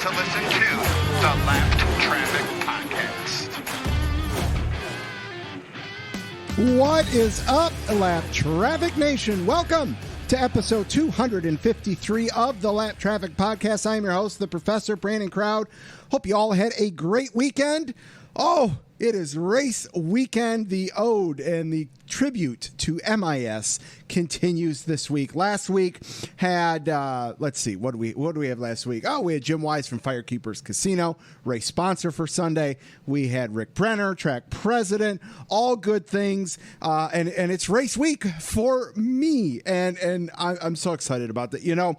to listen to the Lapped Traffic Podcast. What is up, Lapped Traffic Nation? Welcome to episode 253 of the Lapped Traffic Podcast. I'm your host, the Professor Brandon Crowd. Hope you all had a great weekend. Oh, it is race weekend. The ode and the tribute to MIS continues this week. Last week had, let's see, what do we have last week? Oh, we had Jim Wise from Firekeepers Casino, race sponsor for Sunday. We had Rick Brenner, track president, all good things. And it's race week for me. And I'm so excited about that. You know,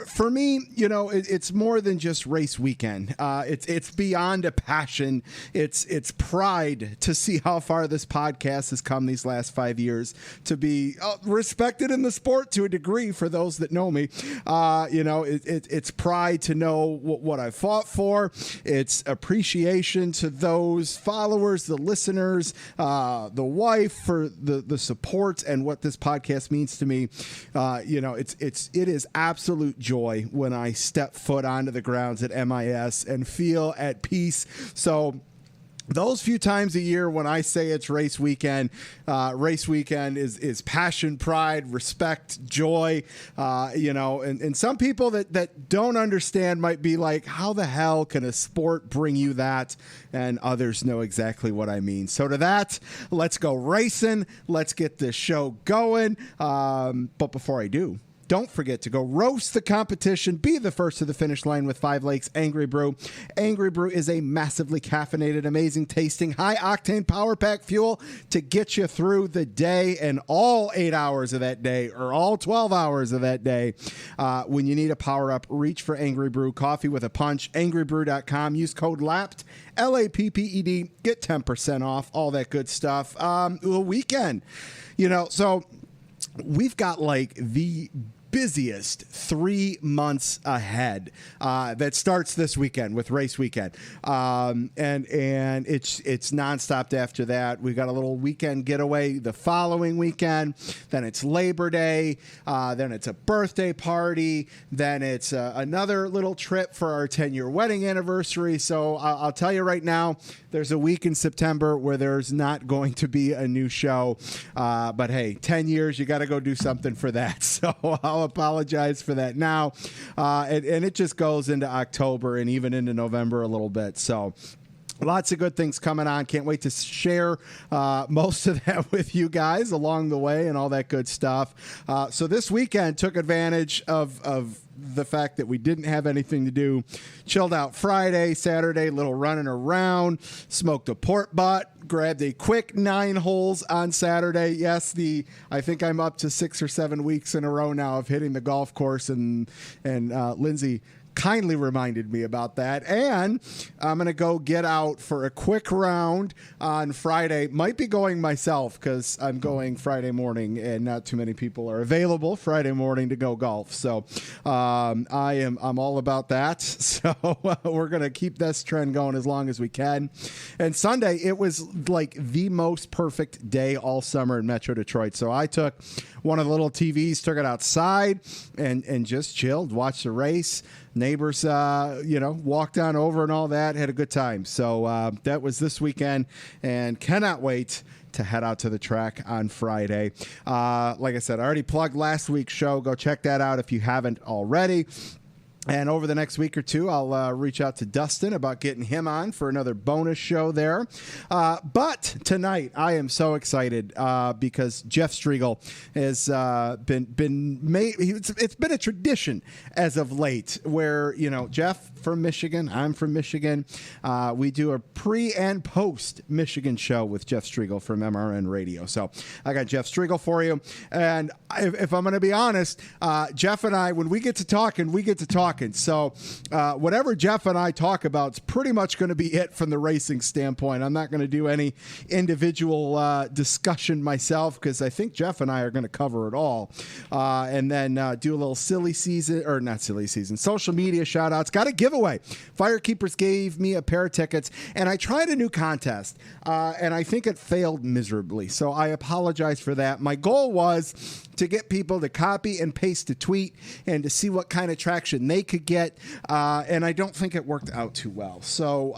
for me, you know, it's more than just race weekend. It's beyond a passion. It's pride to see how far this podcast has come these last 5 years, to be respected in the sport to a degree for those that know me. You know, it's pride to know what I fought for. It's appreciation to those followers, the listeners, the wife, for the support and what this podcast means to me. You know, it is absolute joy when I step foot onto the grounds at MIS and feel at peace. So those few times a year when I say it's race weekend is passion, pride, respect, joy. You know, and some people that don't understand might be like, how the hell can a sport bring you that? And others know exactly what I mean. So to that, let's go racing. Let's get this show going. But before I do, don't forget to go roast the competition. Be the first to the finish line with 5 Lakes Angry Brew. Angry Brew is a massively caffeinated, amazing tasting, high-octane power pack fuel to get you through the day and all 8 hours of that day, or all 12 hours of that day. When you need a power-up, reach for Angry Brew. Coffee with a punch. AngryBrew.com. Use code LAPPED, LAPPED. Get 10% off. All that good stuff. The weekend, you know, so we've got like the busiest 3 months ahead that starts this weekend with race weekend, and it's nonstop after that. We got a little weekend getaway the following weekend, then it's Labor Day, then it's a birthday party, then it's another little trip for our 10-year wedding anniversary. So I'll tell you right now, there's a week in September where there's not going to be a new show, but hey, 10 years, you got to go do something for that. So I'll apologize for that now. And it just goes into October and even into November a little bit. So lots of good things coming on. Can't wait to share most of that with you guys along the way and all that good stuff. So this weekend took advantage of the fact that we didn't have anything to do. Chilled out Friday, Saturday, little running around, smoked a port butt, grabbed a quick 9 holes on Saturday. Yes, I think I'm up to 6 or 7 weeks in a row now of hitting the golf course, and Lindsay kindly reminded me about that. And I'm going to go get out for a quick round on Friday. Might be going myself because I'm going Friday morning and not too many people are available Friday morning to go golf. So I'm all about that. So we're going to keep this trend going as long as we can. And Sunday, it was like the most perfect day all summer in Metro Detroit. So I took one of the little TVs, took it outside and just chilled, watched the race. Neighbors, walked on over and all that, had a good time. So that was this weekend and cannot wait to head out to the track on Friday. Like I said, I already plugged last week's show. Go check that out if you haven't already. And over the next week or two, I'll reach out to Dustin about getting him on for another bonus show there. But tonight, I am so excited because Jeff Striegle has been made. It's been a tradition as of late where, you know, Jeff from Michigan, I'm from Michigan. We do a pre and post Michigan show with Jeff Striegle from MRN Radio. So I got Jeff Striegle for you. And if I'm going to be honest, Jeff and I, when we get to talking, we get to talk. So whatever Jeff and I talk about is pretty much going to be it from the racing standpoint. I'm not going to do any individual discussion myself because I think Jeff and I are going to cover it all. And then do a little social media shout outs. Got a giveaway. Firekeepers gave me a pair of tickets and I tried a new contest and I think it failed miserably. So I apologize for that. My goal was to get people to copy and paste a tweet and to see what kind of traction they they could get, and I don't think it worked out too well. So,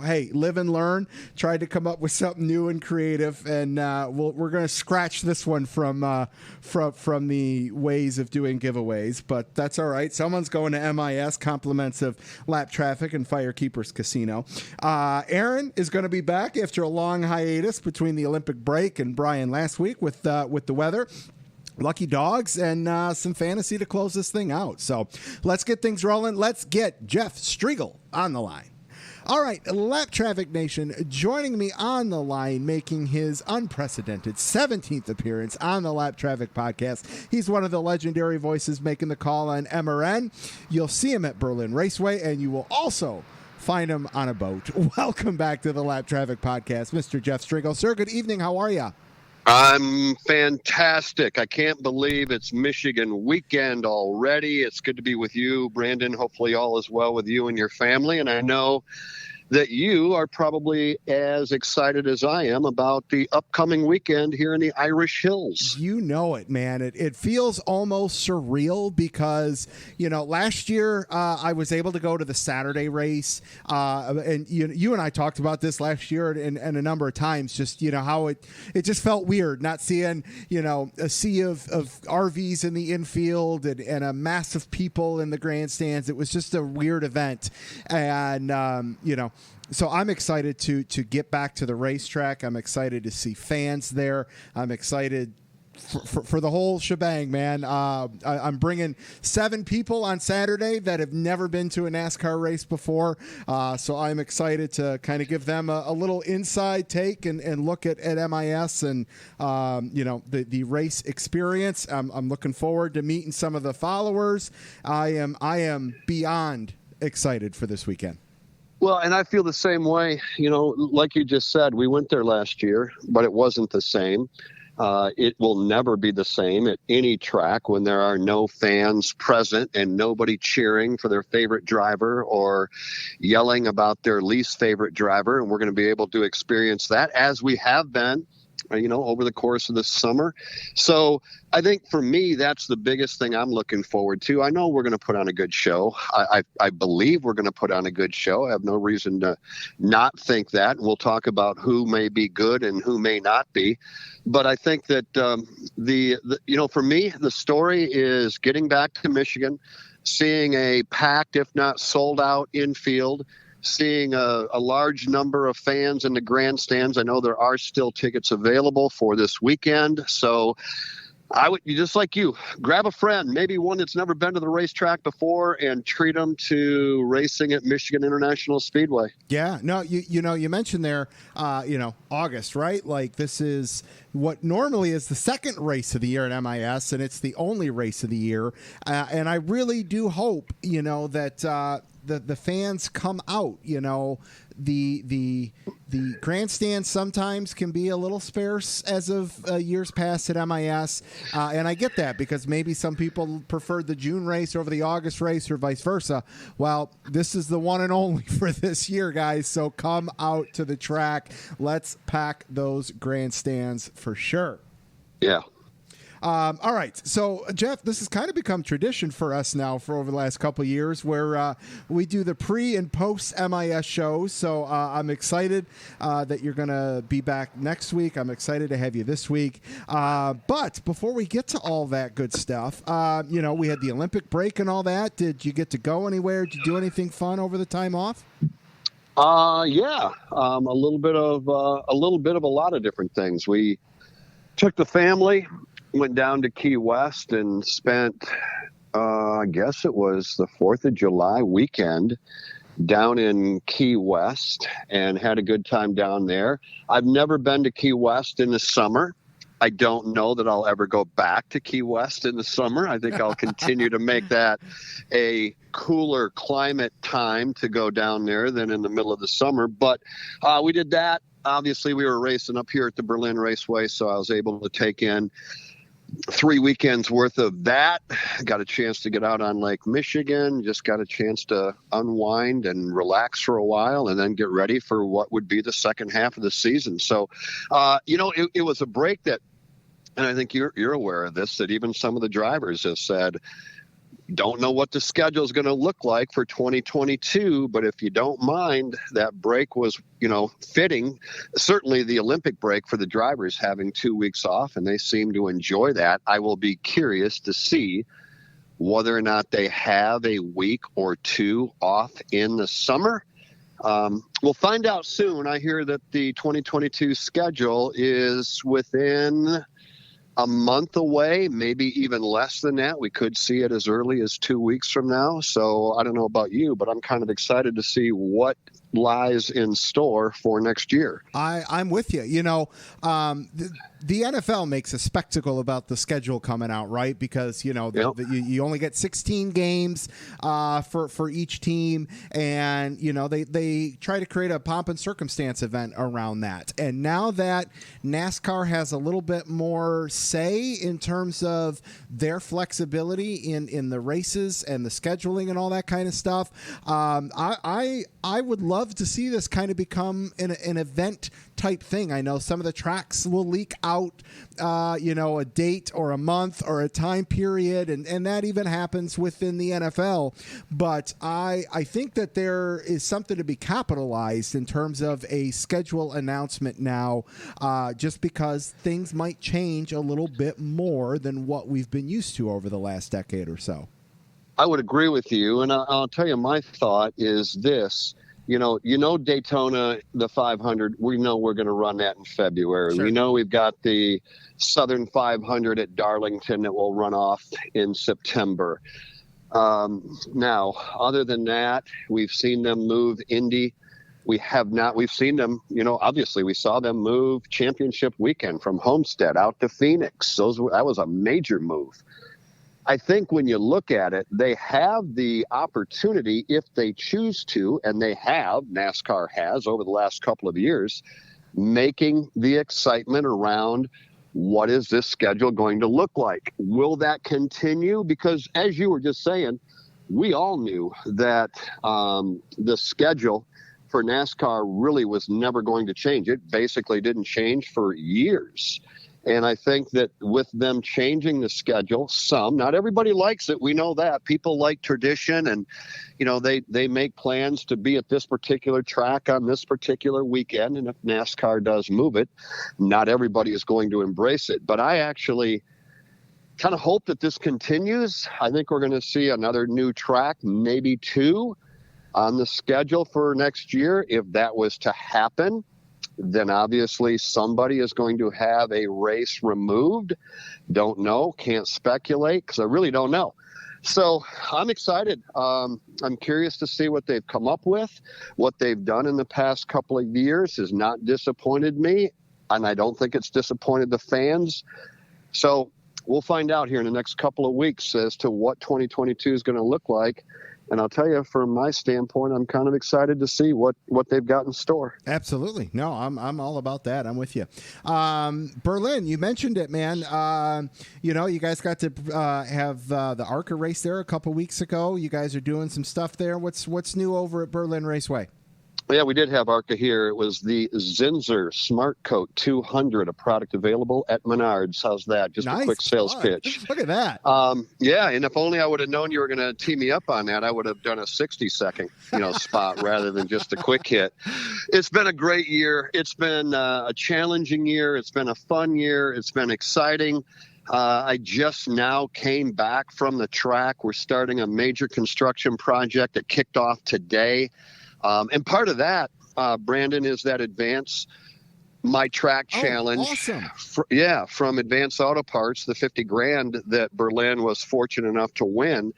hey, live and learn. Tried to come up with something new and creative, and we're going to scratch this one from the ways of doing giveaways, but that's all right. Someone's going to MIS, compliments of Lap Traffic and Firekeepers Casino. Aaron is going to be back after a long hiatus between the Olympic break and Brian last week with the weather. LuckyDogs and some fantasy to close this thing out. So let's get things rolling. Let's get Jeff Striegle on the line. All right, Lap Traffic Nation, joining me on the line, making his unprecedented 17th appearance on the Lap Traffic Podcast. He's one of the legendary voices making the call on MRN. You'll see him at Berlin Raceway, and you will also find him on a boat. Welcome back to the Lap Traffic Podcast, Mr. Jeff Striegle. Sir, good evening. How are you? I'm fantastic. I can't believe it's Michigan weekend already. It's good to be with you, Brandon. Hopefully all is well with you and your family. And I know that you are probably as excited as I am about the upcoming weekend here in the Irish Hills. You know it, man. It feels almost surreal because, last year I was able to go to the Saturday race. And you and I talked about this last year and a number of times, just, how it just felt weird not seeing, a sea of RVs in the infield and a mass of people in the grandstands. It was just a weird event. And, so I'm excited to get back to the racetrack. I'm excited to see fans there. I'm excited for the whole shebang, man. I'm bringing 7 people on Saturday that have never been to a NASCAR race before. So I'm excited to kind of give them a little inside take and look at MIS and, the race experience. I'm looking forward to meeting some of the followers. I am beyond excited for this weekend. Well, and I feel the same way. Like you just said, we went there last year, but it wasn't the same. It will never be the same at any track when there are no fans present and nobody cheering for their favorite driver or yelling about their least favorite driver. And we're going to be able to experience that as we have been, over the course of the summer. So I think for me, that's the biggest thing I'm looking forward to. I know we're going to put on a good show. I believe we're going to put on a good show. I have no reason to not think that. And we'll talk about who may be good and who may not be. But I think that for me, the story is getting back to Michigan, seeing a packed, if not sold out infield, seeing a large number of fans in the grandstands. I know there are still tickets available for this weekend. So I would, just like you, grab a friend, maybe one that's never been to the racetrack before, and treat them to racing at Michigan International Speedway. Yeah, no, you mentioned there, August, right? Like this is what normally is the second race of the year at MIS, and it's the only race of the year. And I really do hope, that the fans come out. The grandstand sometimes can be a little sparse as of years past at MIS, and I get that because maybe some people preferred the June race over the August race or vice versa. Well, this is the one and only for this year, guys, so come out to the track. Let's pack those grandstands for sure. Yeah. All right. So, Jeff, this has kind of become tradition for us now for over the last couple of years where we do the pre and post MIS shows. So I'm excited that you're going to be back next week. I'm excited to have you this week. But before we get to all that good stuff, we had the Olympic break and all that. Did you get to go anywhere? Did you do anything fun over the time off? Yeah. A little bit of a lot of different things. We took the family, went down to Key West and spent, I guess it was the 4th of July weekend down in Key West and had a good time down there. I've never been to Key West in the summer. I don't know that I'll ever go back to Key West in the summer. I think I'll continue to make that a cooler climate time to go down there than in the middle of the summer. But we did that. Obviously, we were racing up here at the Berlin Raceway, so I was able to take in 3 weekends worth of that. Got a chance to get out on Lake Michigan, just got a chance to unwind and relax for a while and then get ready for what would be the second half of the season. So, it was a break that, and I think you're aware of this, that even some of the drivers have said, Don't know what the schedule is going to look like for 2022, but if you don't mind, that break was, fitting. Certainly the Olympic break for the drivers, having 2 weeks off, and they seem to enjoy that. I will be curious to see whether or not they have a week or two off in the summer. We'll find out soon. I hear that the 2022 schedule is within a month away, maybe even less than that. We could see it as early as 2 weeks from now. So I don't know about you, but I'm kind of excited to see what lies in store for next year. I'm with you. The NFL makes a spectacle about the schedule coming out, right? Because, you only get 16 games for each team. And, they try to create a pomp and circumstance event around that. And now that NASCAR has a little bit more say in terms of their flexibility in the races and the scheduling and all that kind of stuff, I would love to see this kind of become an event type thing. I know some of the tracks will leak out, a date or a month or a time period, and that even happens within the NFL. But I think that there is something to be capitalized in terms of a schedule announcement now, just because things might change a little bit more than what we've been used to over the last decade or so. I would agree with you, and I'll tell you my thought is this. Daytona, the 500, we know we're going to run that in February. Sure. We know we've got the Southern 500 at Darlington that will run off in September. Now, other than that, we've seen them move Indy. We've seen them, obviously we saw them move championship weekend from Homestead out to Phoenix. That was a major move. I think when you look at it, they have the opportunity, if they choose to, and NASCAR has over the last couple of years, making the excitement around what is this schedule going to look like? Will that continue? Because as you were just saying, we all knew that the schedule for NASCAR really was never going to change. It basically didn't change for years. And I think that with them changing the schedule, not everybody likes it. We know that. People like tradition, and, they make plans to be at this particular track on this particular weekend. And if NASCAR does move it, not everybody is going to embrace it. But I actually kind of hope that this continues. I think we're going to see another new track, maybe two, on the schedule for next year. If that was to happen, then obviously somebody is going to have a race removed. Don't know, can't speculate, because I really don't know. So I'm excited. I'm curious to see what they've come up with. What they've done in the past couple of years has not disappointed me, and I don't think it's disappointed the fans. So we'll find out here in the next couple of weeks as to what 2022 is going to look like. And I'll tell you, from my standpoint, I'm kind of excited to see what they've got in store. Absolutely. No, I'm all about that. I'm with you. Berlin, you mentioned it, man. You guys got to have the ARCA race there a couple weeks ago. You guys are doing some stuff there. What's new over at Berlin Raceway? Yeah, we did have ARCA here. It was the Zinsser Smart Coat 200, a product available at Menards. How's that? Just nice. A quick sales pitch. Look at that. Yeah, and if only I would have known you were going to tee me up on that, I would have done a 60-second, spot rather than just a quick hit. It's been a great year. It's been a challenging year. It's been a fun year. It's been exciting. I just now came back from the track. We're starting a major construction project that kicked off today. And part of that, Brandon, is that Advance My Track Challenge. Awesome. From Advance Auto Parts, the $50,000 that Berlin was fortunate enough to win.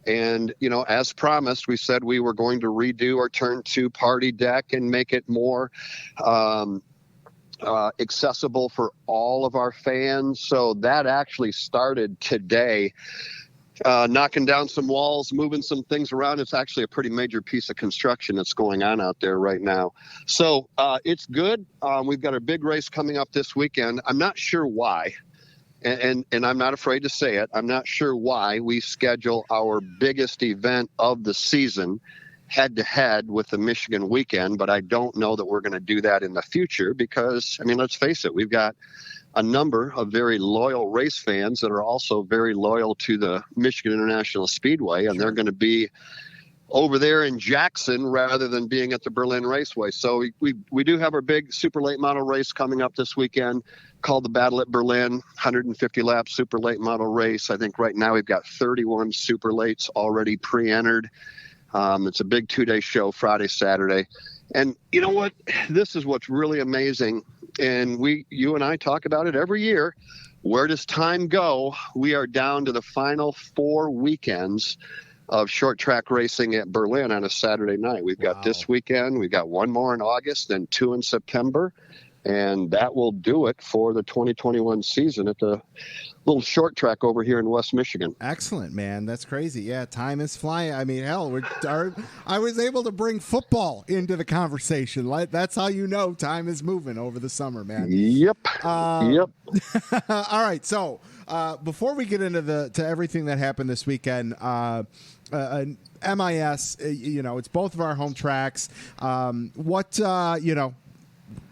And, as promised, we said we were going to redo our Turn 2 party deck and make it more accessible for all of our fans. So that actually started today. Knocking down some walls, moving some things around. It's actually a pretty major piece of construction that's going on out there right now. So it's good. We've got a big race coming up this weekend. I'm not sure why, and I'm not afraid to say it. I'm not sure why we schedule our biggest event of the season head-to-head with the Michigan weekend, but I don't know that we're going to do that in the future because, I mean, let's face it, we've got a number of very loyal race fans that are also very loyal to the Michigan International Speedway, and they're going to be over there in Jackson rather than being at the Berlin Raceway. So we do have our big super late model race coming up this weekend called the Battle at Berlin, 150 lap super late model race. I think right now we've got 31 super lates already pre-entered. It's a big 2-day show, Friday, Saturday. And you know what? This is what's really amazing. And you and I talk about it every year. Where does time go? We are down to the final 4 weekends of short track racing at Berlin on a Saturday night. We've got this weekend, we've got 1 more in August, then 2 in September, and that will do it for the 2021 season at the little short track over here in West Michigan. Excellent, man. That's crazy. Yeah, time is flying. I mean, hell, I was able to bring football into the conversation. That's how you know time is moving over the summer, man. Yep. All right, so before we get into to everything that happened this weekend, MIS, it's both of our home tracks.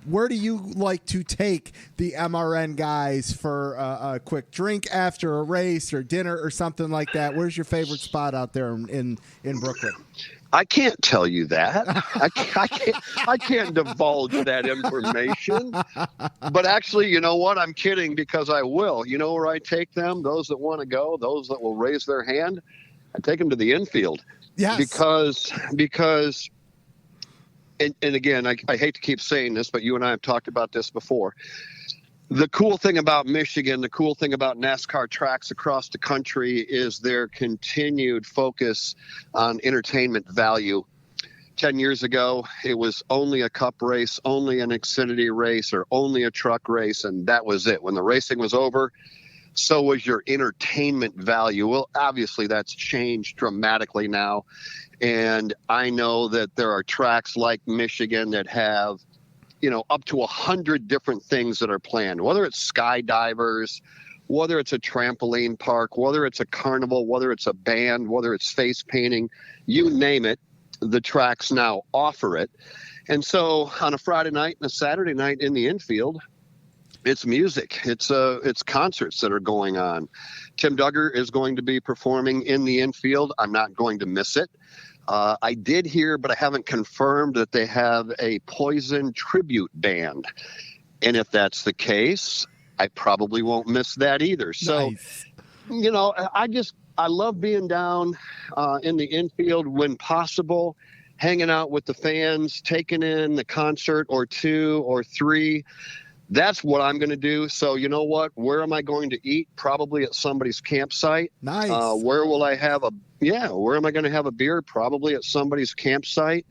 Where do you like to take the MRN guys for a quick drink after a race or dinner or something like that? Where's your favorite spot out there in Brooklyn? I can't tell you that. I can't divulge that information. But actually, you know what? I'm kidding because I will. You know where I take them? Those that want to go, those that will raise their hand, I take them to the infield. Yes. Because and again, I hate to keep saying this, but you and I have talked about this before. The cool thing about Michigan, the cool thing about NASCAR tracks across the country is their continued focus on entertainment value. 10 years ago, it was only a cup race, only an Xfinity race, or only a truck race, and that was it. When the racing was over, so was your entertainment value. Well, obviously, that's changed dramatically now. And I know that there are tracks like Michigan that have, up to 100 different things that are planned, whether it's skydivers, whether it's a trampoline park, whether it's a carnival, whether it's a band, whether it's face painting, you name it, the tracks now offer it. And so on a Friday night and a Saturday night in the infield, it's music. It's concerts that are going on. Tim Duggar is going to be performing in the infield. I'm not going to miss it. I did hear, but I haven't confirmed, that they have a Poison tribute band. And if that's the case, I probably won't miss that either. So, nice. I love being down in the infield when possible, hanging out with the fans, taking in the concert or 2 or 3. That's what I'm going to do. So you know what? Where am I going to eat? Probably at somebody's campsite. Nice. Where will I have where am I going to have a beer? Probably at somebody's campsite.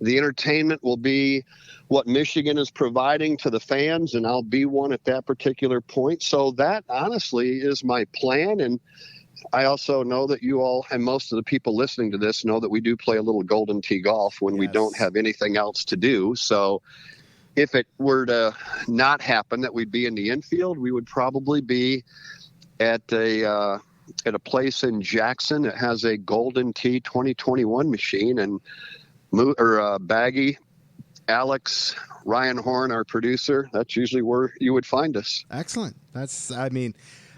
The entertainment will be what Michigan is providing to the fans, and I'll be one at that particular point. So that honestly is my plan. And I also know that you all and most of the people listening to this know that we do play a little Golden Tee golf when we don't have anything else to do. So if it were to not happen that we'd be in the infield, we would probably be at a place in Jackson that has a Golden Tee 2021 machine, and Baggy, Alex, Ryan Horn, our producer, that's usually where you would find us. Excellent.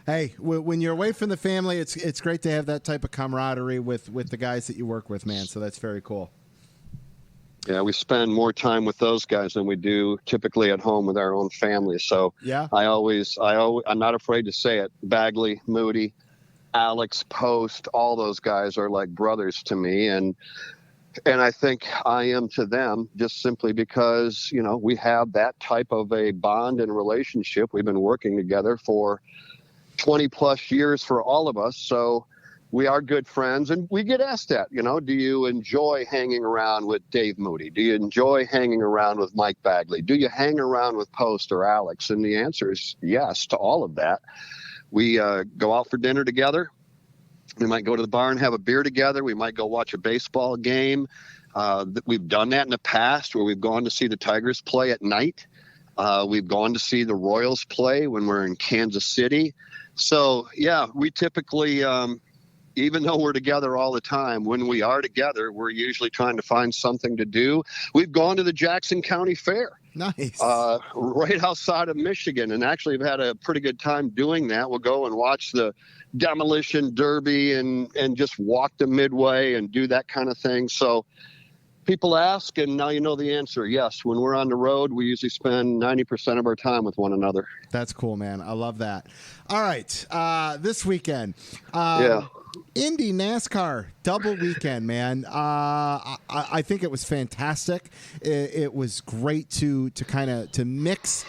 Hey, when you're away from the family, it's great to have that type of camaraderie with the guys that you work with, man. So that's very cool. Yeah, we spend more time with those guys than we do typically at home with our own family. So yeah, I'm not afraid to say it. Bagley, Moody, Alex, Post, all those guys are like brothers to me. And I think I am to them just simply because, we have that type of a bond and relationship. We've been working together for 20 plus years for all of us. So we are good friends, and we get asked that, do you enjoy hanging around with Dave Moody? Do you enjoy hanging around with Mike Bagley? Do you hang around with Post or Alex? And the answer is yes to all of that. We go out for dinner together. We might go to the bar and have a beer together. We might go watch a baseball game. We've done that in the past where we've gone to see the Tigers play at night. We've gone to see the Royals play when we're in Kansas City. So, yeah, we typically even though we're together all the time, when we are together, we're usually trying to find something to do. We've gone to the Jackson County Fair. Nice. Right outside of Michigan, and actually have had a pretty good time doing that. We'll go and watch the demolition derby and just walk the midway and do that kind of thing. So people ask, and now you know the answer. Yes, when we're on the road, we usually spend 90% of our time with one another. That's cool, man. I love that. All right, this weekend. Yeah. Indy NASCAR double weekend, man. I think it was fantastic. It was great to mix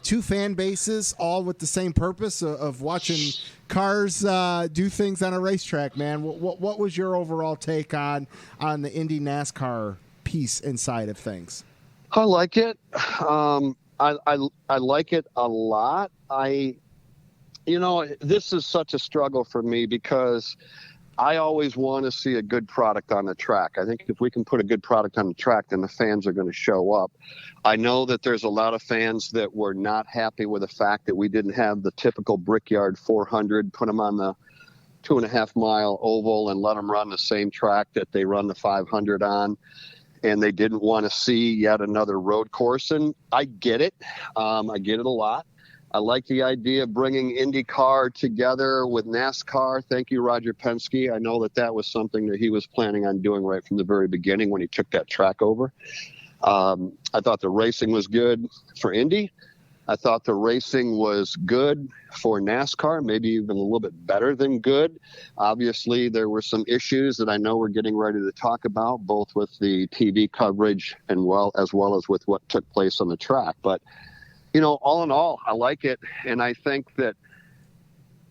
two fan bases, all with the same purpose of watching cars do things on a racetrack, man. What was your overall take on the Indy NASCAR piece inside of things? I like it. I like it a lot. This is such a struggle for me because I always want to see a good product on the track. I think if we can put a good product on the track, then the fans are going to show up. I know that there's a lot of fans that were not happy with the fact that we didn't have the typical Brickyard 400, put them on the 2.5 mile oval and let them run the same track that they run the 500 on. And they didn't want to see yet another road course. And I get it. I get it a lot. I like the idea of bringing IndyCar together with NASCAR. Thank you, Roger Penske. I know that was something that he was planning on doing right from the very beginning when he took that track over. I thought the racing was good for Indy. I thought the racing was good for NASCAR, maybe even a little bit better than good. Obviously, there were some issues that I know we're getting ready to talk about, both with the TV coverage and as well as with what took place on the track. But all in all, I like it. And I think that,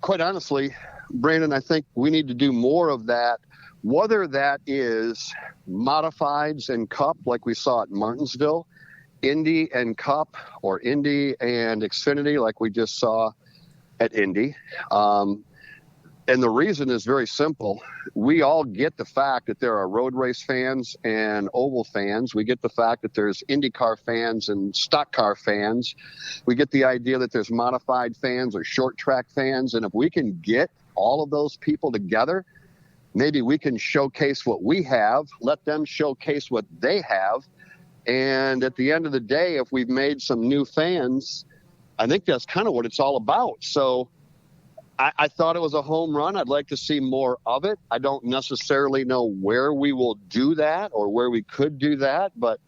quite honestly, Brandon, I think we need to do more of that, whether that is modifieds and Cup like we saw at Martinsville, Indy and Cup, or Indy and Xfinity like we just saw at Indy. And the reason is very simple. We all get the fact that there are road race fans and oval fans. We get the fact that there's IndyCar fans and stock car fans. We get the idea that there's modified fans or short track fans. And if we can get all of those people together, maybe we can showcase what we have, let them showcase what they have. And at the end of the day, if we've made some new fans, I think that's kind of what it's all about. So I thought it was a home run. I'd like to see more of it. I don't necessarily know where we will do that or where we could do that, but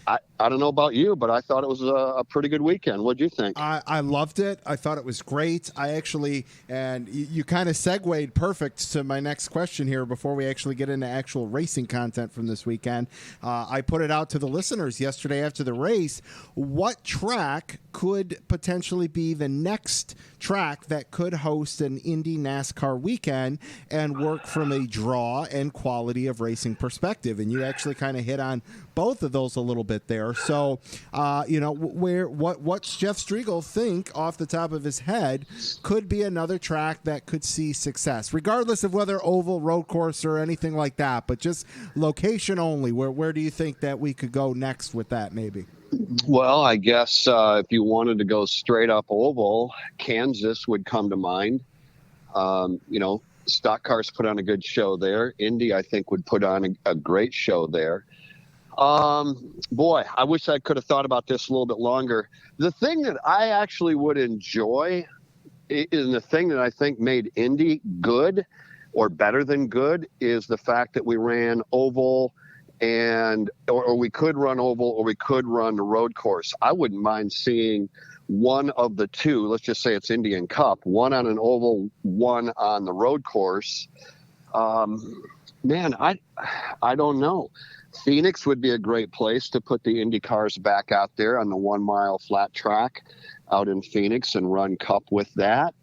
I don't know about you, but I thought it was a pretty good weekend. What do you think? I loved it. I thought it was great. And you kind of segued perfect to my next question here before we actually get into actual racing content from this weekend. I put it out to the listeners yesterday after the race. What track could potentially be the next track that could host an Indy NASCAR weekend and work from a draw and quality of racing perspective? And you actually kind of hit on both of those a little bit there. So, what's Jeff Striegle think off the top of his head could be another track that could see success, regardless of whether oval, road course, or anything like that, but just location only. Where do you think that we could go next with that, maybe? Well, I guess if you wanted to go straight up oval, Kansas would come to mind. Stock cars put on a good show there. Indy, I think, would put on a great show there. Boy, I wish I could have thought about this a little bit longer. The thing that I actually would enjoy, and the thing that I think made Indy good or better than good, is the fact that we ran oval or we could run oval or we could run the road course. I wouldn't mind seeing one of the two. Let's just say it's Indy and Cup, one on an oval, one on the road course. Man, I don't know. Phoenix would be a great place to put the Indy cars back out there on the 1 mile flat track out in Phoenix and run Cup with that.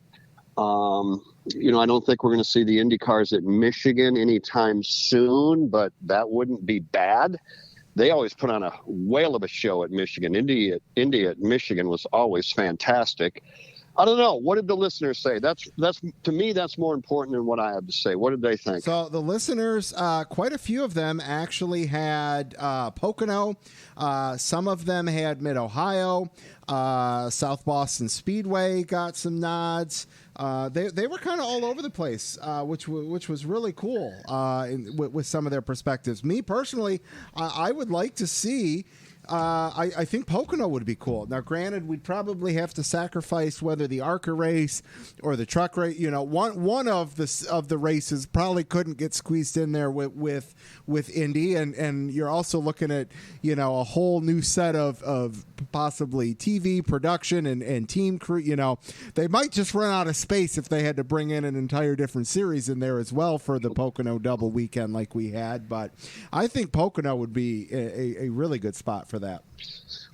I don't think we're going to see the Indy cars at Michigan anytime soon, but that wouldn't be bad. They always put on a whale of a show at Michigan. Indy at Michigan was always fantastic. I don't know. What did the listeners say? That's to me, that's more important than what I have to say. What did they think? So the listeners, quite a few of them actually had Pocono. Some of them had Mid-Ohio. South Boston Speedway got some nods. they were kind of all over the place, which was really cool with some of their perspectives. Me personally, I would like to see. I think Pocono would be cool. Now, granted, we'd probably have to sacrifice whether the ARCA race or the truck race. One of the races probably couldn't get squeezed in there with Indy, and you're also looking at a whole new set of possibly TV production and team crew. They might just run out of space if they had to bring in an entire different series in there as well for the Pocono double weekend like we had. But I think Pocono would be a really good spot for that.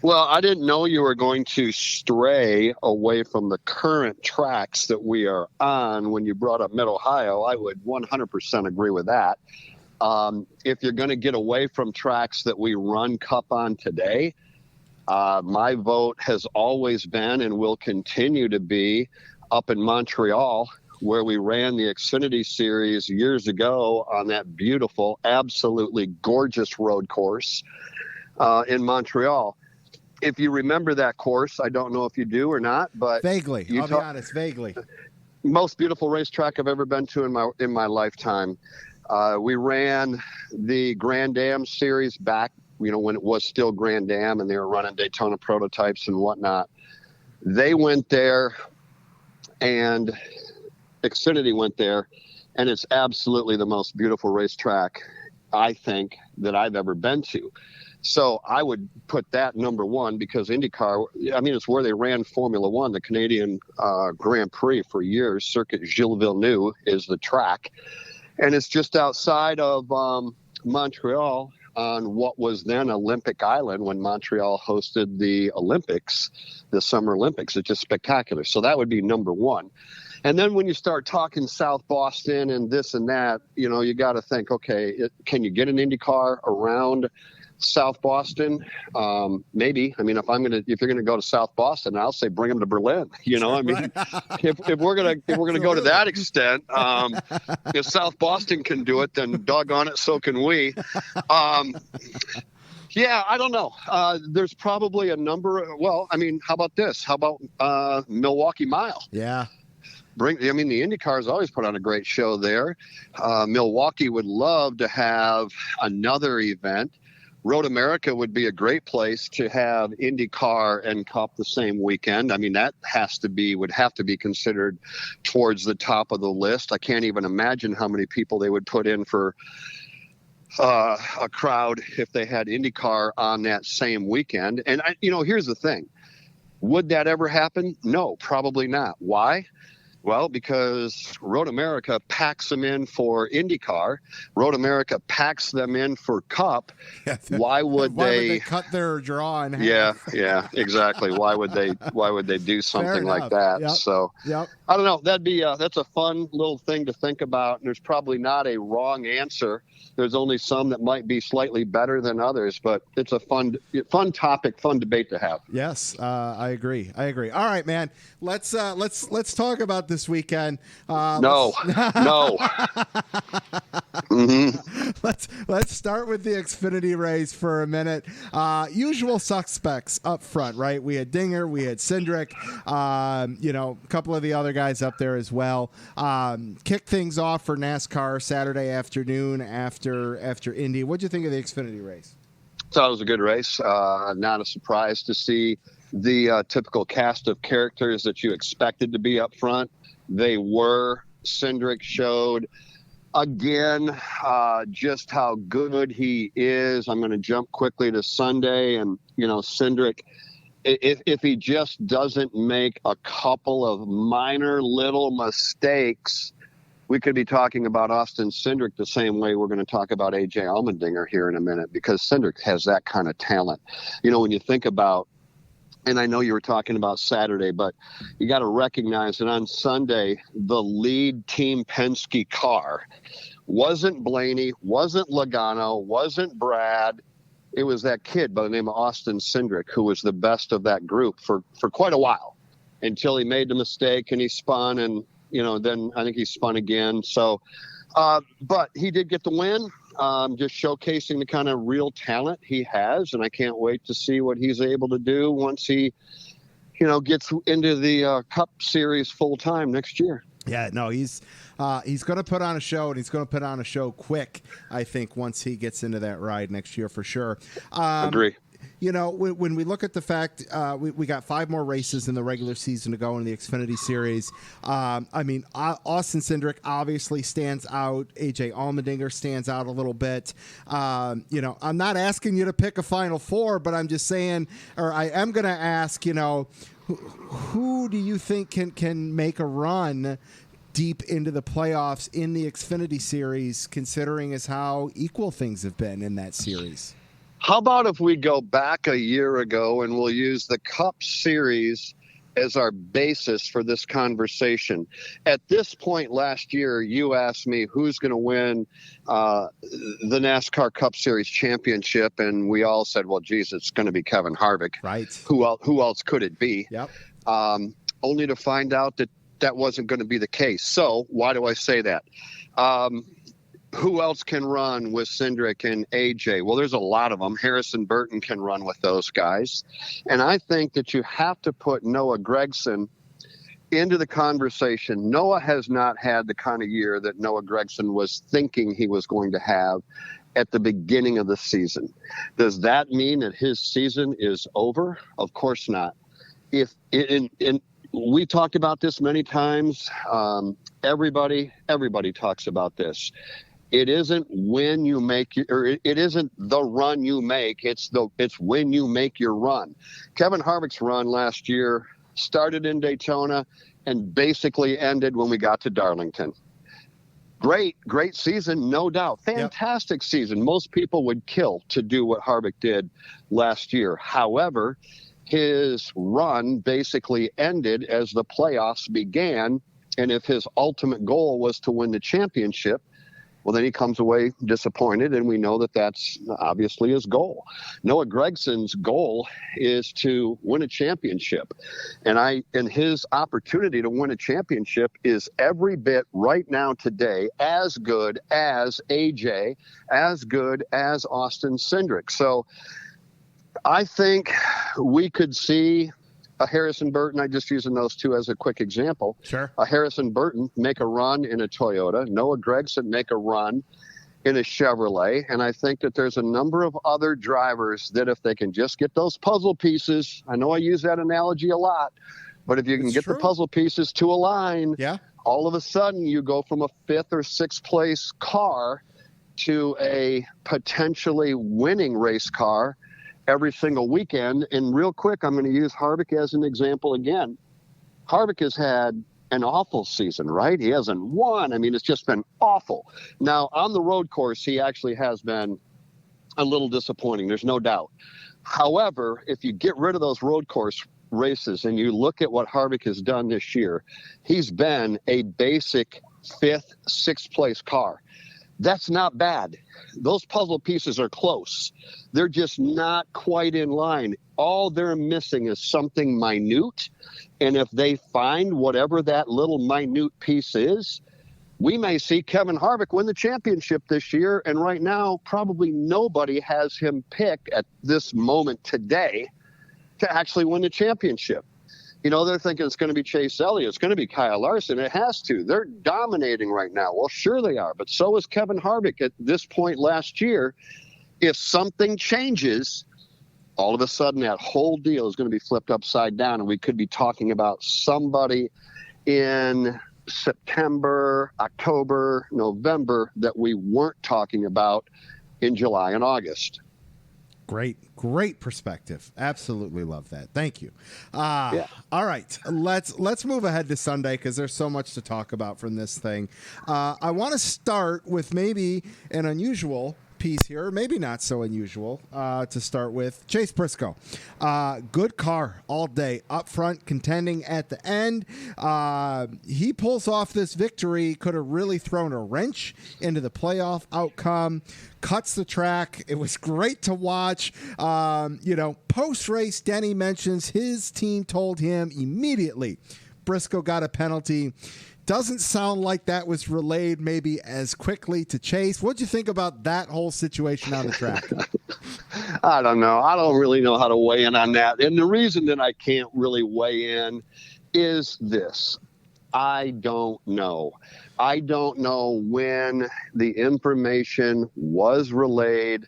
Well, I didn't know you were going to stray away from the current tracks that we are on when you brought up Mid-Ohio. I would 100% agree with that. If you're going to get away from tracks that we run Cup on today, my vote has always been and will continue to be up in Montreal, where we ran the Xfinity Series years ago on that beautiful, absolutely gorgeous road course. In Montreal. If you remember that course, I don't know if you do or not, but vaguely, I'll be honest, vaguely. Most beautiful racetrack I've ever been to in my lifetime. We ran the Grand Am series back, when it was still Grand Am and they were running Daytona prototypes and whatnot. They went there and Xfinity went there, and it's absolutely the most beautiful racetrack, I think, that I've ever been to. So I would put that number one because IndyCar, it's where they ran Formula One, the Canadian Grand Prix for years. Circuit Gilles Villeneuve is the track. And it's just outside of Montreal on what was then Olympic Island when Montreal hosted the Olympics, the Summer Olympics. It's just spectacular. So that would be number one. And then when you start talking South Boston and this and that, you got to think, okay, can you get an IndyCar around South Boston? Maybe. If you're gonna go to South Boston, I'll say bring them to Berlin. If we're gonna go to that extent, if South Boston can do it, then doggone it, so can we. Yeah, I don't know. There's probably a number. How about this? How about Milwaukee Mile? Yeah. The IndyCars always put on a great show there. Milwaukee would love to have another event. Road America would be a great place to have IndyCar and Cup the same weekend. That would have to be considered towards the top of the list. I can't even imagine how many people they would put in for a crowd if they had IndyCar on that same weekend. And here's the thing. Would that ever happen? No, probably not. Why? Well, because Road America packs them in for IndyCar, Road America packs them in for Cup. Why would they cut their draw in half? Yeah, exactly. Why would they do something like that? Yep. So I don't know. That's a fun little thing to think about. And there's probably not a wrong answer. There's only some that might be slightly better than others, but it's a fun topic, fun debate to have. Yes, I agree. All right, man. Let's talk about this weekend. No. Mm-hmm. Let's start with the Xfinity race for a minute. Usual suspects up front, right? We had Dinger, we had Cindric, a couple of the other guys up there as well. Kick things off for NASCAR Saturday afternoon after Indy. What'd you think of the Xfinity race? Thought it was a good race. Not a surprise to see the typical cast of characters that you expected to be up front. They were. Cindric showed again just how good he is. I'm going to jump quickly to Sunday, and Cindric, if he just doesn't make a couple of minor little mistakes, we could be talking about Austin Cindric the same way we're going to talk about A.J. Allmendinger here in a minute, because Cindric has that kind of talent. When you think about, and I know you were talking about Saturday, but you got to recognize that on Sunday, the lead Team Penske car wasn't Blaney, wasn't Logano, wasn't Brad. It was that kid by the name of Austin Cindric, who was the best of that group for quite a while, until he made the mistake and he spun, and then I think he spun again. So, but he did get the win, just showcasing the kind of real talent he has. And I can't wait to see what he's able to do once he gets into the Cup Series full time next year. Yeah, no, he's going to put on a show, and he's going to put on a show quick, I think, once he gets into that ride next year for sure. Agree. When we look at the fact we got 5 more races in the regular season to go in the Xfinity Series, Austin Cindric obviously stands out. AJ Allmendinger stands out a little bit. I'm not asking you to pick a Final Four, but I'm just saying, or I am going to ask, who do you think can make a run deep into the playoffs in the Xfinity Series, considering as how equal things have been in that series? How about if we go back a year ago and we'll use the Cup Series as our basis for this conversation? At this point last year, you asked me who's going to win the NASCAR Cup Series championship, and we all said, well, geez, it's going to be Kevin Harvick. Right. Who else could it be? Yep. Only to find out that wasn't going to be the case. So why do I say that? Who else can run with Cindric and AJ? Well, there's a lot of them. Harrison Burton can run with those guys. And I think that you have to put Noah Gragson into the conversation. Noah has not had the kind of year that Noah Gragson was thinking he was going to have at the beginning of the season. Does that mean that his season is over? Of course not. We talked about this many times. Everybody talks about this. It isn't when you make it isn't the run you make. It's when you make your run. Kevin Harvick's run last year started in Daytona and basically ended when we got to Darlington. Great season, no doubt. Fantastic season. Most people would kill to do what Harvick did last year. However, his run basically ended as the playoffs began. And if his ultimate goal was to win the championship, well, then he comes away disappointed, and we know that that's obviously his goal. Noah Gregson's goal is to win a championship, and his opportunity to win a championship is every bit right now today as good as AJ, as good as Austin Cindric. So I think we could see a Harrison Burton, I'm just using those two as a quick example. Sure. A Harrison Burton make a run in a Toyota, Noah Gragson make a run in a Chevrolet, and I think that there's a number of other drivers that if they can just get those puzzle pieces, I know I use that analogy a lot, but if you can get the puzzle pieces to align, all of a sudden you go from a 5th or 6th place car to a potentially winning race car every single weekend. And real quick, I'm going to use Harvick as an example again. Harvick has had an awful season, right? He hasn't won. I mean, it's just been awful. Now, on the road course, he actually has been a little disappointing. There's no doubt. However, if you get rid of those road course races and you look at what Harvick has done this year, he's been a basic 5th, 6th place car. That's not bad. Those puzzle pieces are close. They're just not quite in line. All they're missing is something minute. And if they find whatever that little minute piece is, we may see Kevin Harvick win the championship this year. And right now, probably nobody has him picked at this moment today to actually win the championship. They're thinking it's going to be Chase Elliott. It's going to be Kyle Larson. It has to. They're dominating right now. Well, sure they are. But so is Kevin Harvick at this point last year. If something changes, all of a sudden that whole deal is going to be flipped upside down. And we could be talking about somebody in September, October, November that we weren't talking about in July and August. Great perspective. Absolutely love that. Thank you. All right, let's move ahead to Sunday because there's so much to talk about from this thing. I want to start with maybe an unusual piece here, maybe not so unusual to start with. Chase Briscoe, good car all day, up front, contending at the end. He pulls off this victory, could have really thrown a wrench into the playoff outcome, cuts the track. It was great to watch. Post-race, Denny mentions his team told him immediately Briscoe got a penalty. doesn't sound like that was relayed maybe as quickly to Chase. What'd you think about that whole situation on the track? I don't know. I don't really know how to weigh in on that. And the reason that I can't really weigh in is this. I don't know. I don't know when the information was relayed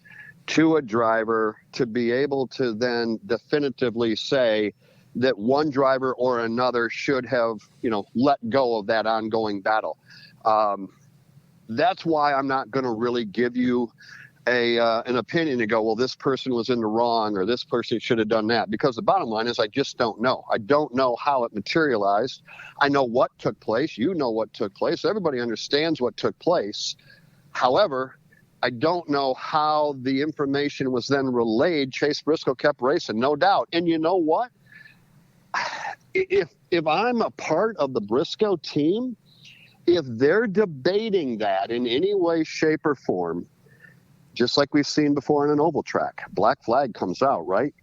to a driver to be able to then definitively say that one driver or another should have, let go of that ongoing battle. That's why I'm not going to really give you an opinion to go, well, this person was in the wrong or this person should have done that, because the bottom line is I just don't know. I don't know how it materialized. I know what took place. You know what took place. Everybody understands what took place. However, I don't know how the information was then relayed. Chase Briscoe kept racing, no doubt. And you know what? If I'm a part of the Briscoe team, if they're debating that in any way, shape, or form, just like we've seen before in an oval track, black flag comes out, right?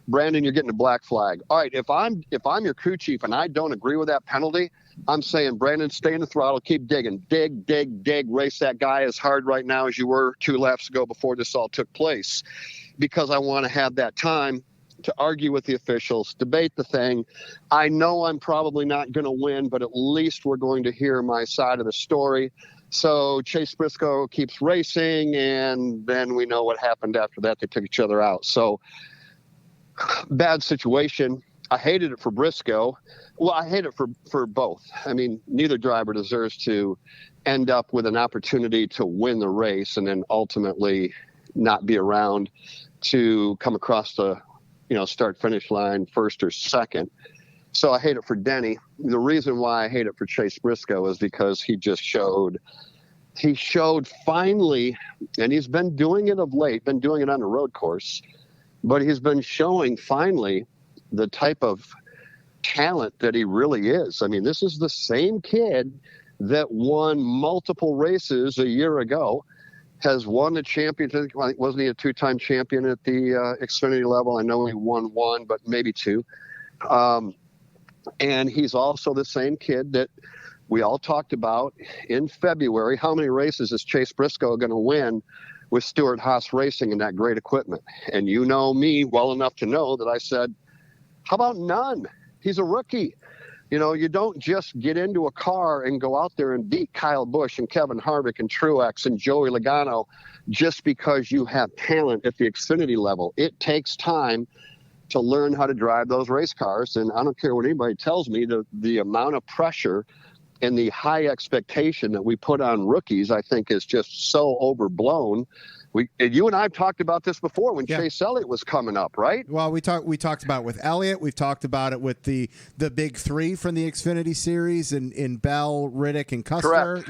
Brandon, you're getting a black flag. All right, if I'm your crew chief and I don't agree with that penalty, I'm saying, Brandon, stay in the throttle, keep digging, dig, race that guy as hard right now as you were 2 laps ago before this all took place, because I want to have that time to argue with the officials, debate the thing. I know I'm probably not going to win, but at least we're going to hear my side of the story. So Chase Briscoe keeps racing, and then we know what happened after that. They took each other out. So bad situation. I hated it for Briscoe. Well, I hate it for both. I mean, neither driver deserves to end up with an opportunity to win the race and then ultimately not be around to come across the start-finish line first or second. So I hate it for Denny. The reason why I hate it for Chase Briscoe is because he showed finally, and he's been doing it of late, been doing it on the road course, but he's been showing finally the type of talent that he really is. I mean, this is the same kid that won multiple races a year ago, has won the championship. Wasn't he a 2-time champion at the Xfinity level? I know he won 1, but maybe 2. And he's also the same kid that we all talked about in February. How many races is Chase Briscoe going to win with Stewart-Haas Racing and that great equipment? And you know me well enough to know that I said, how about none? He's a rookie. You don't just get into a car and go out there and beat Kyle Busch and Kevin Harvick and Truex and Joey Logano just because you have talent at the Xfinity level. It takes time to learn how to drive those race cars. And I don't care what anybody tells me, the amount of pressure and the high expectation that we put on rookies, I think, is just so overblown. You and I have talked about this before when Chase Elliott was coming up, right? Well, we talked about it with Elliott. We've talked about it with the big 3 from the Xfinity series in Bell, Riddick, and Custer. Correct.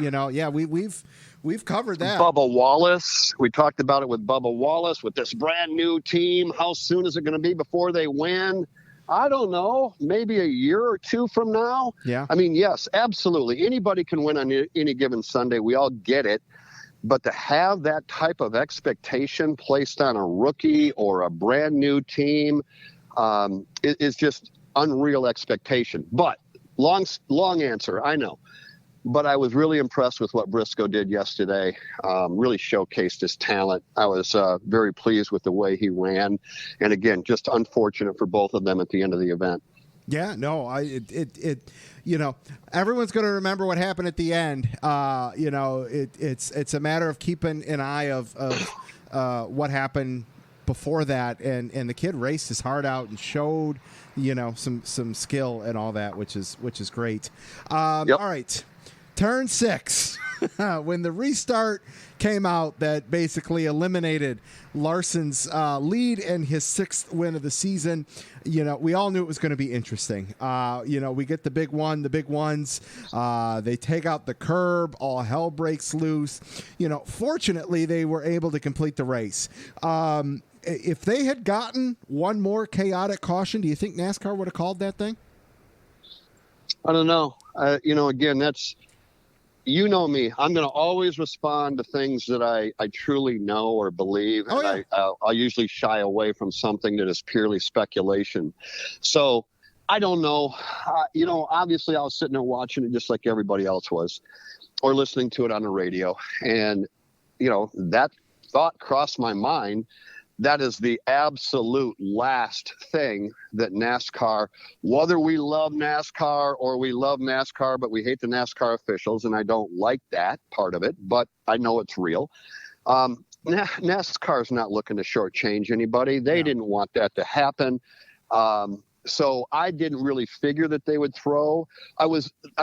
We've covered that. Bubba Wallace. We talked about it with Bubba Wallace with this brand new team. How soon is it going to be before they win? I don't know. Maybe a year or 2 from now. Yeah. I mean, yes, absolutely. Anybody can win on any given Sunday. We all get it. But to have that type of expectation placed on a rookie or a brand new team is just unreal expectation. But long answer, I know. But I was really impressed with what Briscoe did yesterday. Really showcased his talent. I was very pleased with the way he ran. And again, just unfortunate for both of them at the end of the event. Yeah, no, everyone's going to remember what happened at the end. It's a matter of keeping an eye of what happened before that, and the kid raced his heart out and showed, some skill and all that, which is great. All right. Turn 6, when the restart came out that basically eliminated Larson's lead and his 6th win of the season, we all knew it was going to be interesting. We get the big ones. They take out the curb. All hell breaks loose. Fortunately, they were able to complete the race. If they had gotten one more chaotic caution, do you think NASCAR would have called that thing? I don't know. Again, that's... You know me. I'm going to always respond to things that I truly know or believe. Oh, yeah. And I'll usually shy away from something that is purely speculation. So I don't know. Obviously I was sitting there watching it just like everybody else was, or listening to it on the radio. And, that thought crossed my mind. That is the absolute last thing that NASCAR, whether we love NASCAR or we love NASCAR, but we hate the NASCAR officials, and I don't like that part of it, but I know it's real. NASCAR's not looking to shortchange anybody. They didn't want that to happen. So I didn't really figure that they would throw. I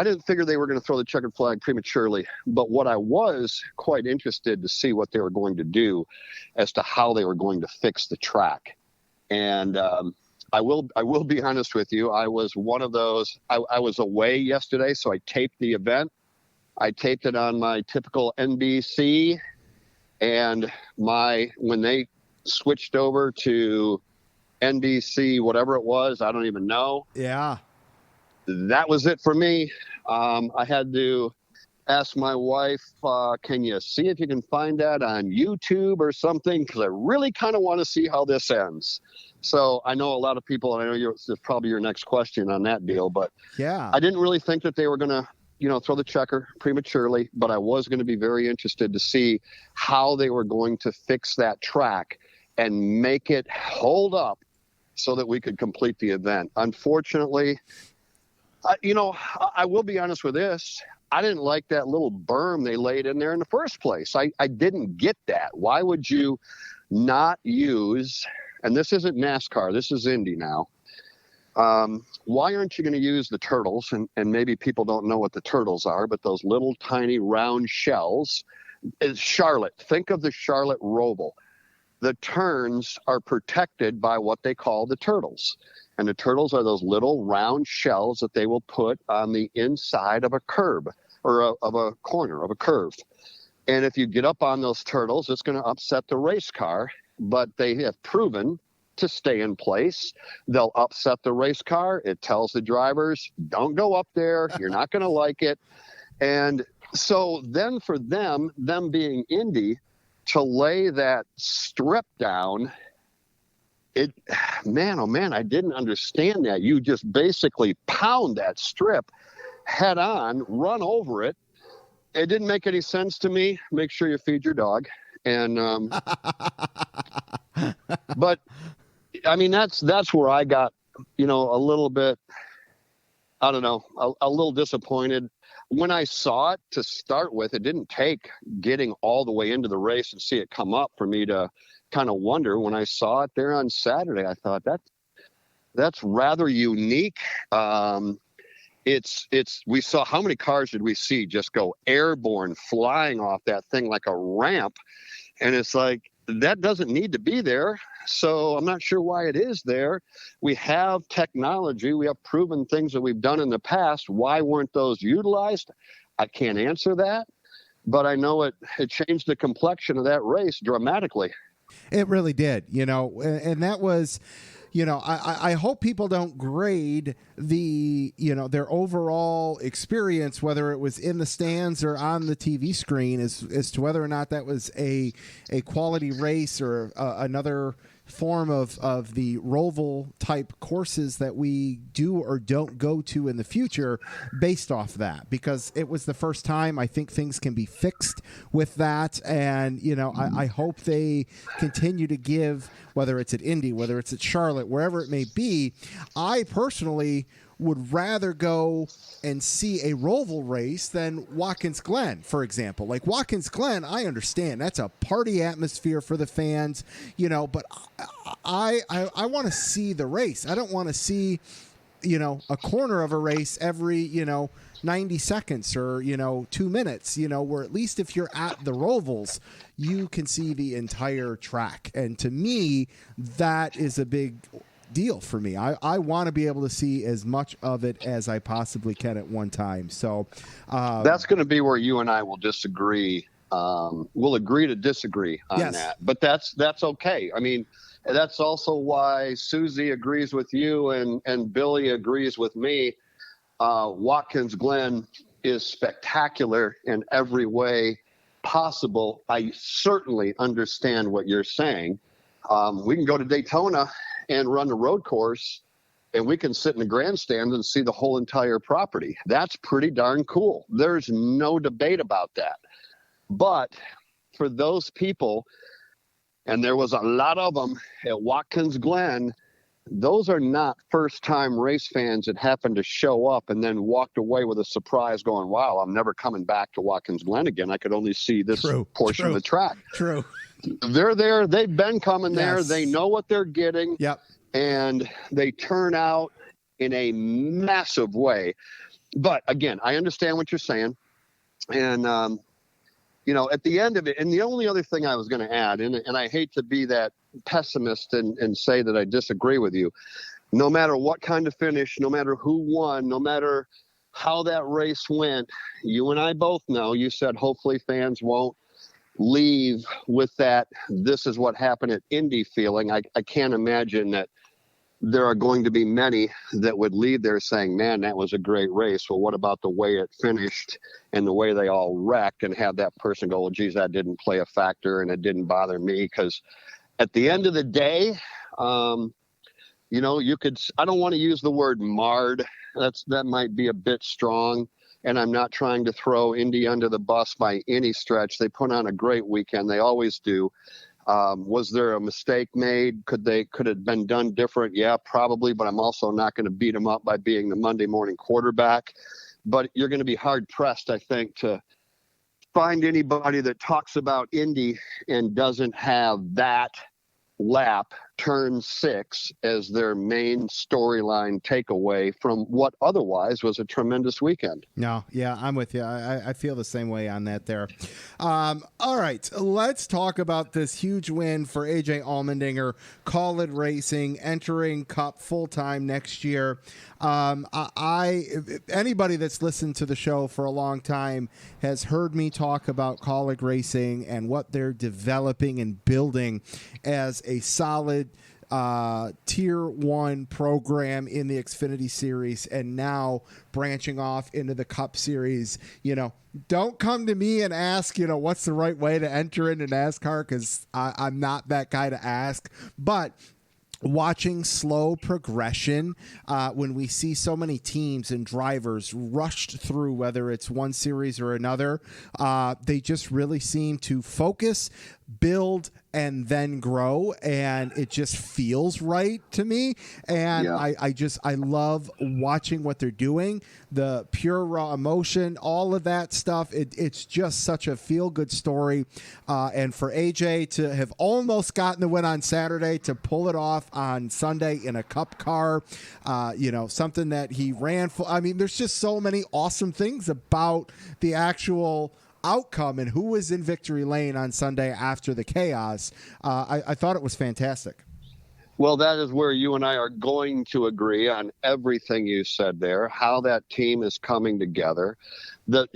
didn't figure they were going to throw the checkered flag prematurely. But what I was quite interested to see what they were going to do as to how they were going to fix the track. And I will be honest with you. I was one of those. I was away yesterday, so I taped the event. I taped it on my typical NBC. And when they switched over to NBC, whatever it was, I don't even know. Yeah. That was it for me. I had to ask my wife, can you see if you can find that on YouTube or something? Because I really kind of want to see how this ends. So I know a lot of people, and I know it's probably your next question on that deal, but yeah, I didn't really think that they were going to, throw the checker prematurely, but I was going to be very interested to see how they were going to fix that track and make it hold up so that we could complete the event. Unfortunately, I will be honest with this. I didn't like that little berm they laid in there in the first place. I didn't get that. Why would you not use, and this isn't NASCAR, this is Indy now. Why aren't you going to use the turtles? And maybe people don't know what the turtles are, but those little tiny round shells. Charlotte, think of the Charlotte Roval. The turns are protected by what they call the turtles. And the turtles are those little round shells that they will put on the inside of a curb or of a corner of a curve. And if you get up on those turtles, it's going to upset the race car, but they have proven to stay in place. They'll upset the race car. It tells the drivers, don't go up there. You're not going to like it. And so then for them being Indy, to lay that strip down, oh man, I didn't understand that. You just basically pound that strip head on, run over it. It didn't make any sense to me. Make sure you feed your dog. And, but I mean, that's where I got, a little bit, I don't know, a little disappointed. When I saw it to start with, it didn't take getting all the way into the race and see it come up for me to kind of wonder. When I saw it there on Saturday, I thought that's rather unique. We saw, how many cars did we see just go airborne, flying off that thing like a ramp? And it's like, that doesn't need to be there. So I'm not sure why it is there. We have technology. We have proven things that we've done in the past. Why weren't those utilized? I can't answer that, but I know it changed the complexion of that race dramatically. It really did, and that was, I hope people don't grade their overall experience, whether it was in the stands or on the TV screen, as to whether or not that was a quality race or another form of the Roval type courses that we do or don't go to in the future based off that, because it was the first time. I think things can be fixed with that. And, I hope they continue to give, whether it's at Indy, whether it's at Charlotte, wherever it may be. I personally would rather go and see a Roval race than Watkins Glen, for example. Like Watkins Glen, I understand that's a party atmosphere for the fans, but I want to see the race. I don't want to see, a corner of a race every, 90 seconds or, 2 minutes, where at least if you're at the Rovals, you can see the entire track. And to me, that is a big deal for me. I want to be able to see as much of it as I possibly can at one time. So that's going to be where you and I will disagree. We'll agree to disagree on that, but that's okay. I mean, that's also why Susie agrees with you and Billy agrees with me. Watkins Glen is spectacular in every way possible. I certainly understand what you're saying. We can go to Daytona and run the road course and we can sit in the grandstands and see the whole entire property. That's pretty darn cool. There's no debate about that. But for those people, and there was a lot of them at Watkins Glen, those are not first-time race fans that happened to show up and then walked away with a surprise going, wow, I'm never coming back to Watkins Glen again. I could only see this portion of the track. True. They're there. They've been coming there. Yes. They know what they're getting. Yep. And they turn out in a massive way. But, again, I understand what you're saying. And, you know, at the end of it, and the only other thing I was going to add, and I hate to be that pessimist and say that I disagree with you, no matter what kind of finish, no matter who won, no matter how that race went, you and I both know, you said hopefully fans won't leave with that this is what happened at Indy feeling. I can't imagine that there are going to be many that would leave there saying, man, that was a great race. Well, what about the way it finished and the way they all wrecked, and have that person go, well, geez, that didn't play a factor and it didn't bother me? Because at the end of the day, you know, you could, I don't want to use the word marred. That might be a bit strong. And I'm not trying to throw Indy under the bus by any stretch. They put on a great weekend. They always do. Was there a mistake made? Could it have been done different? Yeah, probably. But I'm also not going to beat them up by being the Monday morning quarterback. But you're going to be hard pressed, I think, to find anybody that talks about Indy and doesn't have that lap, turn 6, as their main storyline takeaway from what otherwise was a tremendous weekend. No, yeah, I'm with you. I feel the same way on that there. All right, let's talk about this huge win for AJ Allmendinger, Call It Racing, entering Cup full-time next year. Anybody that's listened to the show for a long time has heard me talk about Call It Racing and what they're developing and building as a solid tier 1 program in the Xfinity series, and now branching off into the Cup series. You know, don't come to me and ask, you know, what's the right way to enter into NASCAR, because I'm not that guy to ask. But watching slow progression, when we see so many teams and drivers rushed through, whether it's one series or another, they just really seem to focus, build, and then grow, and it just feels right to me. And yeah. I love watching what they're doing, the pure raw emotion, all of that stuff. It's just such a feel-good story. And for AJ to have almost gotten the win on Saturday, to pull it off on Sunday in a Cup car, you know, something that he ran for. I mean, there's just so many awesome things about the actual outcome and who was in victory lane on Sunday after the chaos. I thought it was fantastic. Well, that is where you and I are going to agree on everything you said there, how that team is coming together. The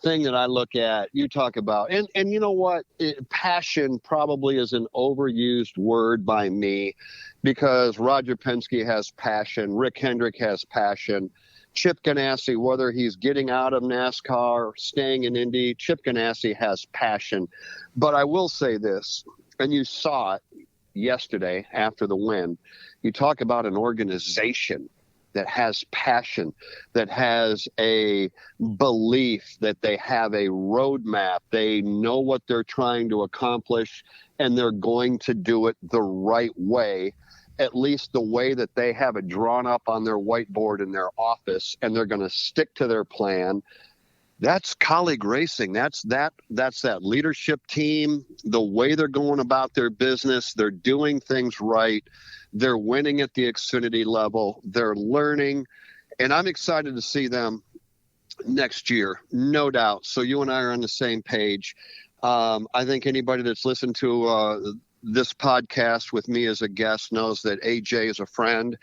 thing that I look at, you talk about, and you know what, passion probably is an overused word by me, because Roger Penske has passion, Rick Hendrick has passion, Chip Ganassi, whether he's getting out of NASCAR or staying in Indy, Chip Ganassi has passion. But I will say this, and you saw it yesterday after the win, you talk about an organization that has passion, that has a belief, that they have a roadmap, they know what they're trying to accomplish, and they're going to do it the right way, at least the way that they have it drawn up on their whiteboard in their office, and they're going to stick to their plan. That's colleague racing. That's that leadership team, the way they're going about their business. They're doing things right. They're winning at the Xfinity level. They're learning, and I'm excited to see them next year, no doubt. So you and I are on the same page. I think anybody that's listened to this podcast with me as a guest knows that AJ is a friend,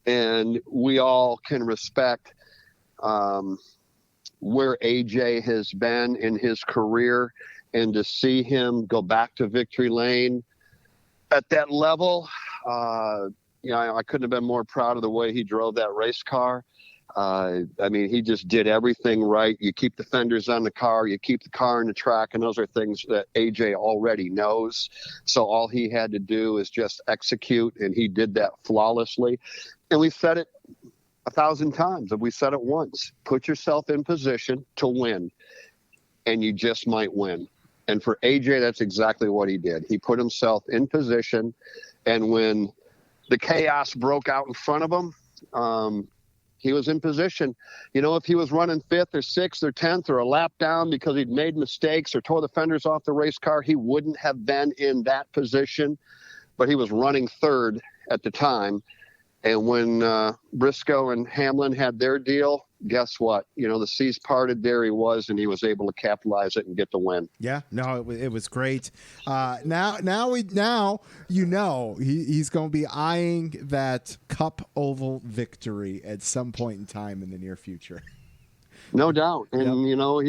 and we all can respect where AJ has been in his career, and to see him go back to victory lane at that level, I couldn't have been more proud of the way he drove that race car. I mean, he just did everything right. You keep the fenders on the car, you keep the car in the track, and those are things that AJ already knows. So all he had to do is just execute, and he did that flawlessly. And we said it 1,000 times. If we said it once, put yourself in position to win, and you just might win. And for AJ, that's exactly what he did. He put himself in position, and when the chaos broke out in front of him, he was in position. You know, if he was running 5th or 6th or 10th or a lap down because he'd made mistakes or tore the fenders off the race car, he wouldn't have been in that position. But he was running 3rd at the time. And when Briscoe and Hamlin had their deal, guess what? You know, the seas parted. There he was, and he was able to capitalize it and get the win. Yeah, no, it was great. Now you know he's going to be eyeing that Cup Oval victory at some point in time in the near future. No doubt. And, you know,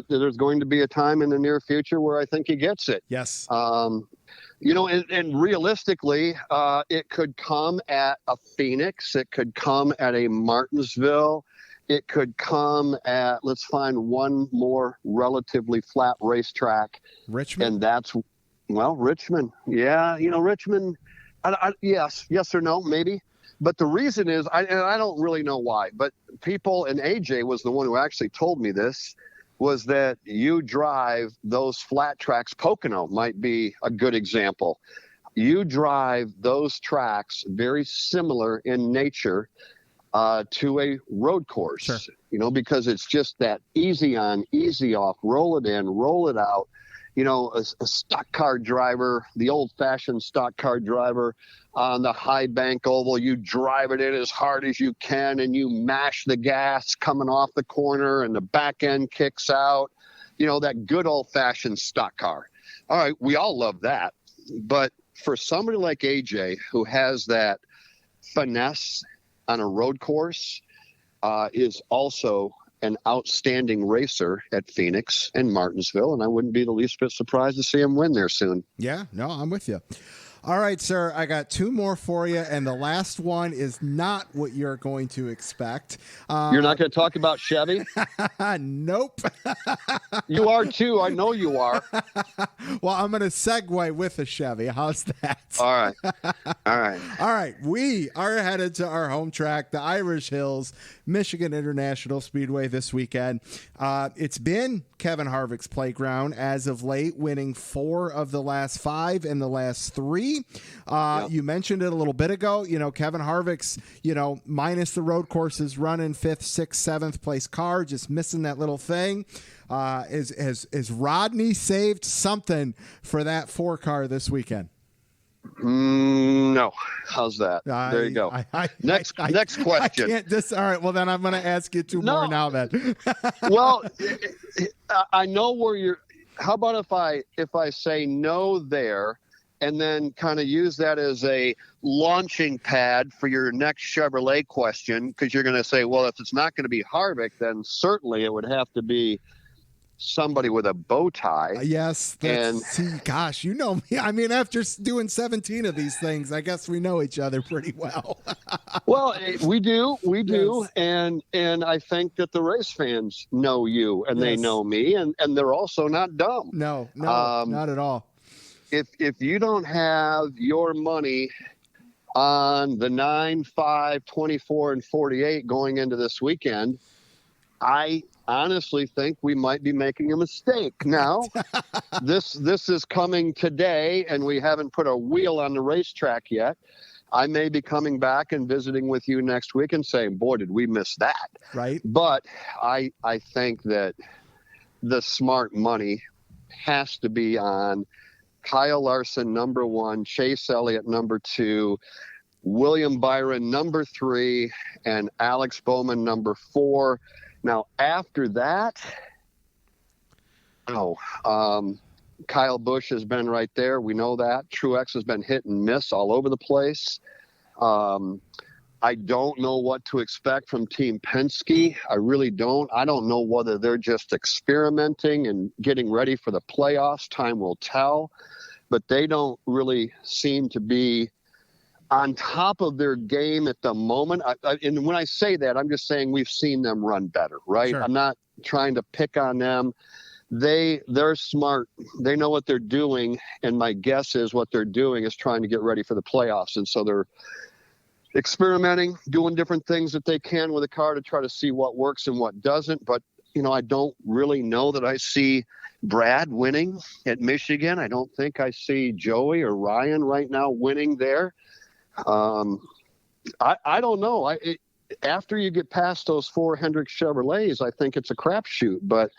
there's going to be a time in the near future where I think he gets it. Yes. You know, and realistically, it could come at a Phoenix. It could come at a Martinsville. It could come at, let's find one more relatively flat racetrack. Richmond? And that's, well, Richmond. Yeah, you know, Richmond, yes or no, maybe. But the reason is, and I don't really know why, but people, and AJ was the one who actually told me this, was that you drive those flat tracks. Pocono might be a good example. You drive those tracks very similar in nature to a road course, sure. You know, because it's just that easy on, easy off, roll it in, roll it out. You know, a stock car driver, the old-fashioned stock car driver on the high bank oval, you drive it in as hard as you can and you mash the gas coming off the corner and the back end kicks out. You know, that good old-fashioned stock car. All right, we all love that. But for somebody like AJ, who has that finesse on a road course, is also an outstanding racer at Phoenix and Martinsville, and I wouldn't be the least bit surprised to see him win there soon. Yeah, no, I'm with you. All right, sir, I got 2 more for you, and the last one is not what you're going to expect. You're not going to talk about Chevy? Nope. You are too. I know you are. Well, I'm going to segue with a Chevy. How's that? All right. All right. We are headed to our home track, the Irish Hills, Michigan International Speedway this weekend. It's been Kevin Harvick's playground as of late, winning 4 of the last 5 and the last 3. Yep. You mentioned it a little bit ago. You know, Kevin Harvick's, you know, minus the road courses, running 5th, 6th, 7th place car, just missing that little thing. Is Rodney saved something for that 4 car this weekend? No. How's that? There you go. Next question. I can't all right. Well, then I'm going to ask you 2 more now then. Well, I know where you're. How about if I say no there, and then kind of use that as a launching pad for your next Chevrolet question, because you're going to say, well, if it's not going to be Harvick, then certainly it would have to be somebody with a bow tie. Yes. Gosh, you know me. I mean, after doing 17 of these things, I guess we know each other pretty well. Well, we do. Yes. And I think that the race fans know you and they know me, and they're also not dumb. No, not at all. If you don't have your money on the 9, 5, 24, and 48 going into this weekend, I honestly think we might be making a mistake. Now, this is coming today, and we haven't put a wheel on the racetrack yet. I may be coming back and visiting with you next week and saying, boy, did we miss that. Right. But I think that the smart money has to be on Kyle Larson, number 1, Chase Elliott, number 2, William Byron, number 3, and Alex Bowman, number 4. Now, after that, Kyle Busch has been right there. We know that. Truex has been hit and miss all over the place. I don't know what to expect from Team Penske. I really don't. I don't know whether they're just experimenting and getting ready for the playoffs. Time will tell. But they don't really seem to be on top of their game at the moment. And when I say that, I'm just saying we've seen them run better, right? Sure. I'm not trying to pick on them. They're smart. They know what they're doing. And my guess is what they're doing is trying to get ready for the playoffs. And so experimenting, doing different things that they can with the car to try to see what works and what doesn't. But, I don't really know that I see Brad winning at Michigan. I don't think I see Joey or Ryan right now winning there. I don't know. After you get past those 4 Hendrick Chevrolets, I think it's a crapshoot. But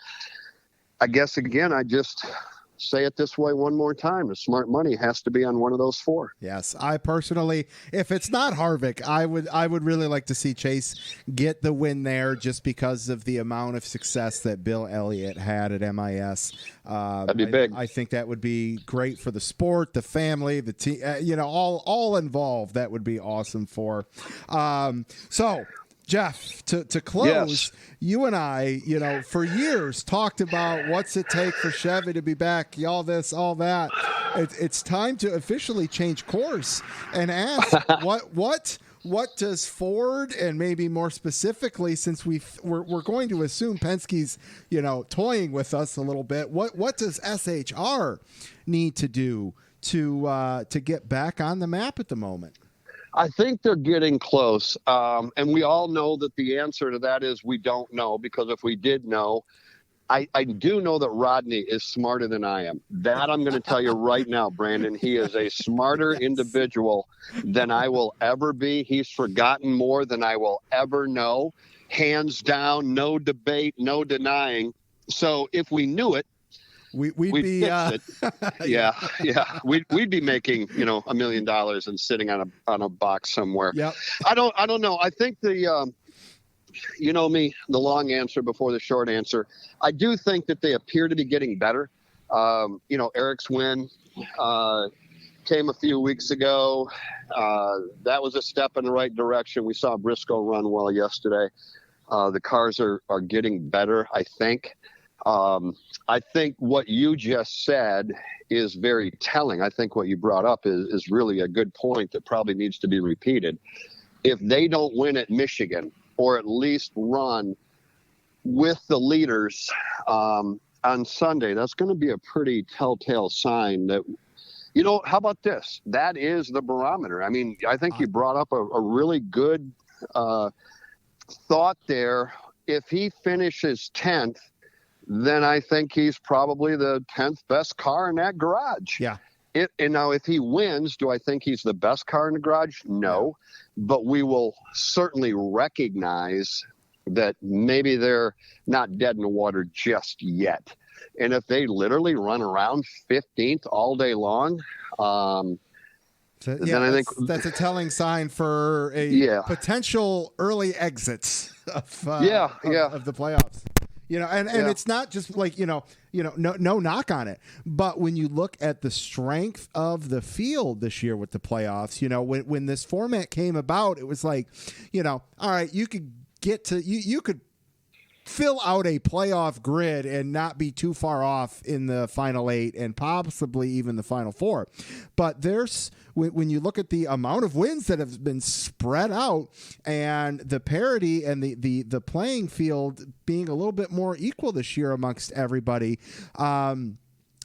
I guess, again, I just say it this way one more time. The smart money has to be on one of those 4. Yes, I personally, if it's not Harvick, I would really like to see Chase get the win there, just because of the amount of success that Bill Elliott had at MIS. That'd be big. I think that would be great for the sport, the family, the team, all involved. That would be awesome for. So, Jeff, to close, yes. You and I, for years talked about what's it take for Chevy to be back, all this, all that. It's time to officially change course and ask what does Ford, and maybe more specifically, since we're going to assume Penske's, toying with us a little bit, what does SHR need to do to get back on the map at the moment? I think they're getting close. And we all know that the answer to that is we don't know, because if we did know, I do know that Rodney is smarter than I am. That I'm going to tell you right now, Brandon. He is a smarter individual than I will ever be. He's forgotten more than I will ever know. Hands down, no debate, no denying. So if we knew it, we'd be it. Yeah. We'd be making $1 million and sitting on a box somewhere. Yep. I don't know. I think the me, the long answer before the short answer. I do think that they appear to be getting better. Eric's win came a few weeks ago. That was a step in the right direction. We saw Briscoe run well yesterday. The cars are getting better, I think. I think what you just said is very telling. I think what you brought up is really a good point that probably needs to be repeated. If they don't win at Michigan, or at least run with the leaders on Sunday, that's going to be a pretty telltale sign that, how about this? That is the barometer. I mean, I think you brought up a really good thought there. If he finishes 10th, then I think he's probably the 10th best car in that garage. Yeah. And now if he wins, do I think he's the best car in the garage? No. But we will certainly recognize that maybe they're not dead in the water just yet. And if they literally run around 15th all day long, then I think that's a telling sign for a potential early exits of the playoffs. And it's not just like, no knock on it. But when you look at the strength of the field this year with the playoffs, when this format came about, it was like, all right, you could get to, you could fill out a playoff grid and not be too far off in the final 8 and possibly even the final 4. But when you look at the amount of wins that have been spread out and the parity and the playing field being a little bit more equal this year amongst everybody,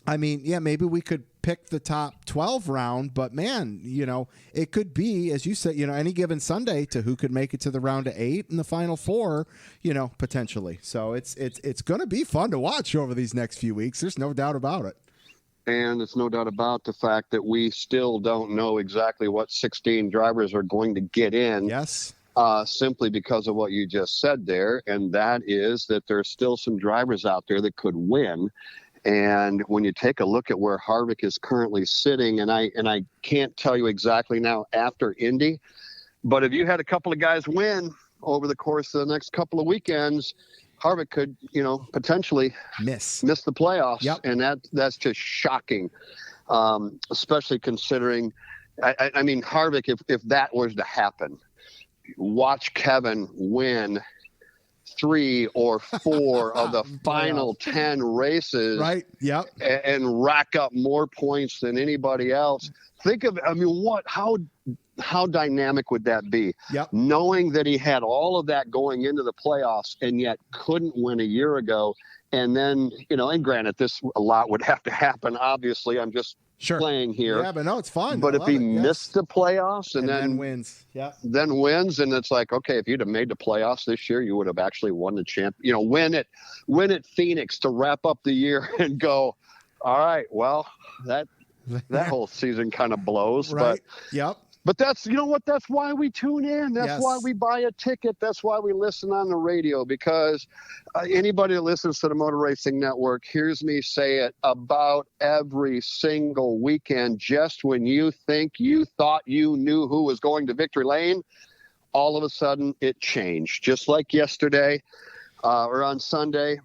maybe we could pick the top 12 round, but man, it could be, as you said, any given Sunday to who could make it to the round of 8 and the final 4, potentially. So it's going to be fun to watch over these next few weeks. There's no doubt about it. And it's no doubt about the fact that we still don't know exactly what 16 drivers are going to get in. Yes. Simply because of what you just said there. And that is that there's still some drivers out there that could win. And when you take a look at where Harvick is currently sitting, and I can't tell you exactly now after Indy, but if you had a couple of guys win over the course of the next couple of weekends, Harvick could, potentially miss the playoffs. Yep. And that's just shocking, especially considering, I mean, Harvick, if that was to happen, watch Kevin win 3 or 4 of the final 10 races, right? Yep. And rack up more points than anybody else. Think of, how dynamic would that be? Yep. Knowing that he had all of that going into the playoffs and yet couldn't win a year ago, And then, and granted, a lot would have to happen. Obviously, I'm just playing here. Yeah, but no, it's fun. But if he missed the playoffs and then wins, then wins, and it's like, okay, if you'd have made the playoffs this year, you would have actually won the champ. Win at Phoenix to wrap up the year and go, all right, well, that whole season kind of blows. Right. But that's, that's why we tune in. That's why we buy a ticket. That's why we listen on the radio, because anybody that listens to the Motor Racing Network hears me say it about every single weekend. Just when you think you thought you knew who was going to victory lane, all of a sudden it changed. Just like yesterday or on Sunday,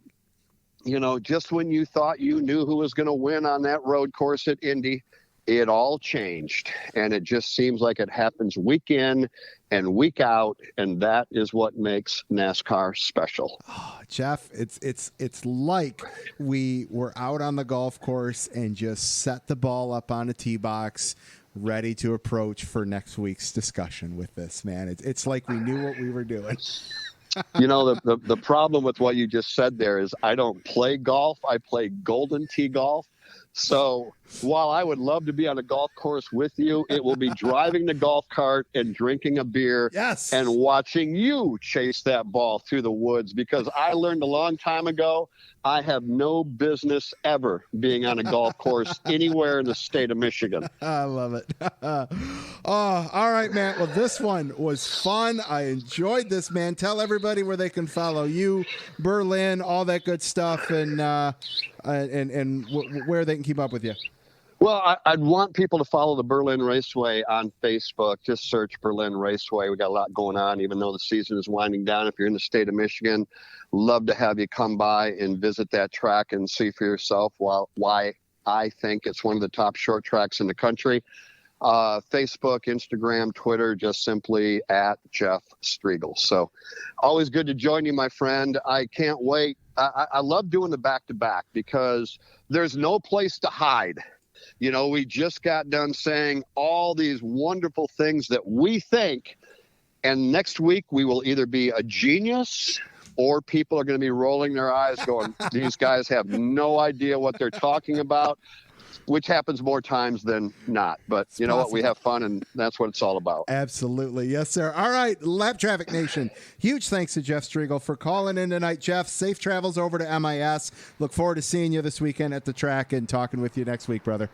just when you thought you knew who was going to win on that road course at Indy, it all changed, and it just seems like it happens week in and week out, and that is what makes NASCAR special. Oh, Jeff, it's like we were out on the golf course and just set the ball up on a tee box, ready to approach for next week's discussion with this, man. It's like we knew what we were doing. The problem with what you just said there is I don't play golf. I play Golden Tee golf. So while I would love to be on a golf course with you, it will be driving the golf cart and drinking a beer and watching you chase that ball through the woods, because I learned a long time ago I have no business ever being on a golf course anywhere in the state of Michigan. I love it. All right, man. Well, this one was fun. I enjoyed this, man. Tell everybody where they can follow you, Berlin, all that good stuff, and where they can keep up with you. Well, I'd want people to follow the Berlin Raceway on Facebook. Just search Berlin Raceway. We got a lot going on, even though the season is winding down. If you're in the state of Michigan, love to have you come by and visit that track and see for yourself why I think it's one of the top short tracks in the country. Facebook, Instagram, Twitter, just simply at Jeff Striegle. So always good to join you, my friend. I can't wait. I love doing the back-to-back because there's no place to hide. We just got done saying all these wonderful things that we think, and next week we will either be a genius or people are going to be rolling their eyes going, these guys have no idea what they're talking about, which happens more times than not. But you know what? We have fun, and that's what it's all about. Absolutely. Yes, sir. All right, Lap Traffic Nation, huge thanks to Jeff Striegle for calling in tonight. Jeff, safe travels over to MIS. Look forward to seeing you this weekend at the track and talking with you next week, brother.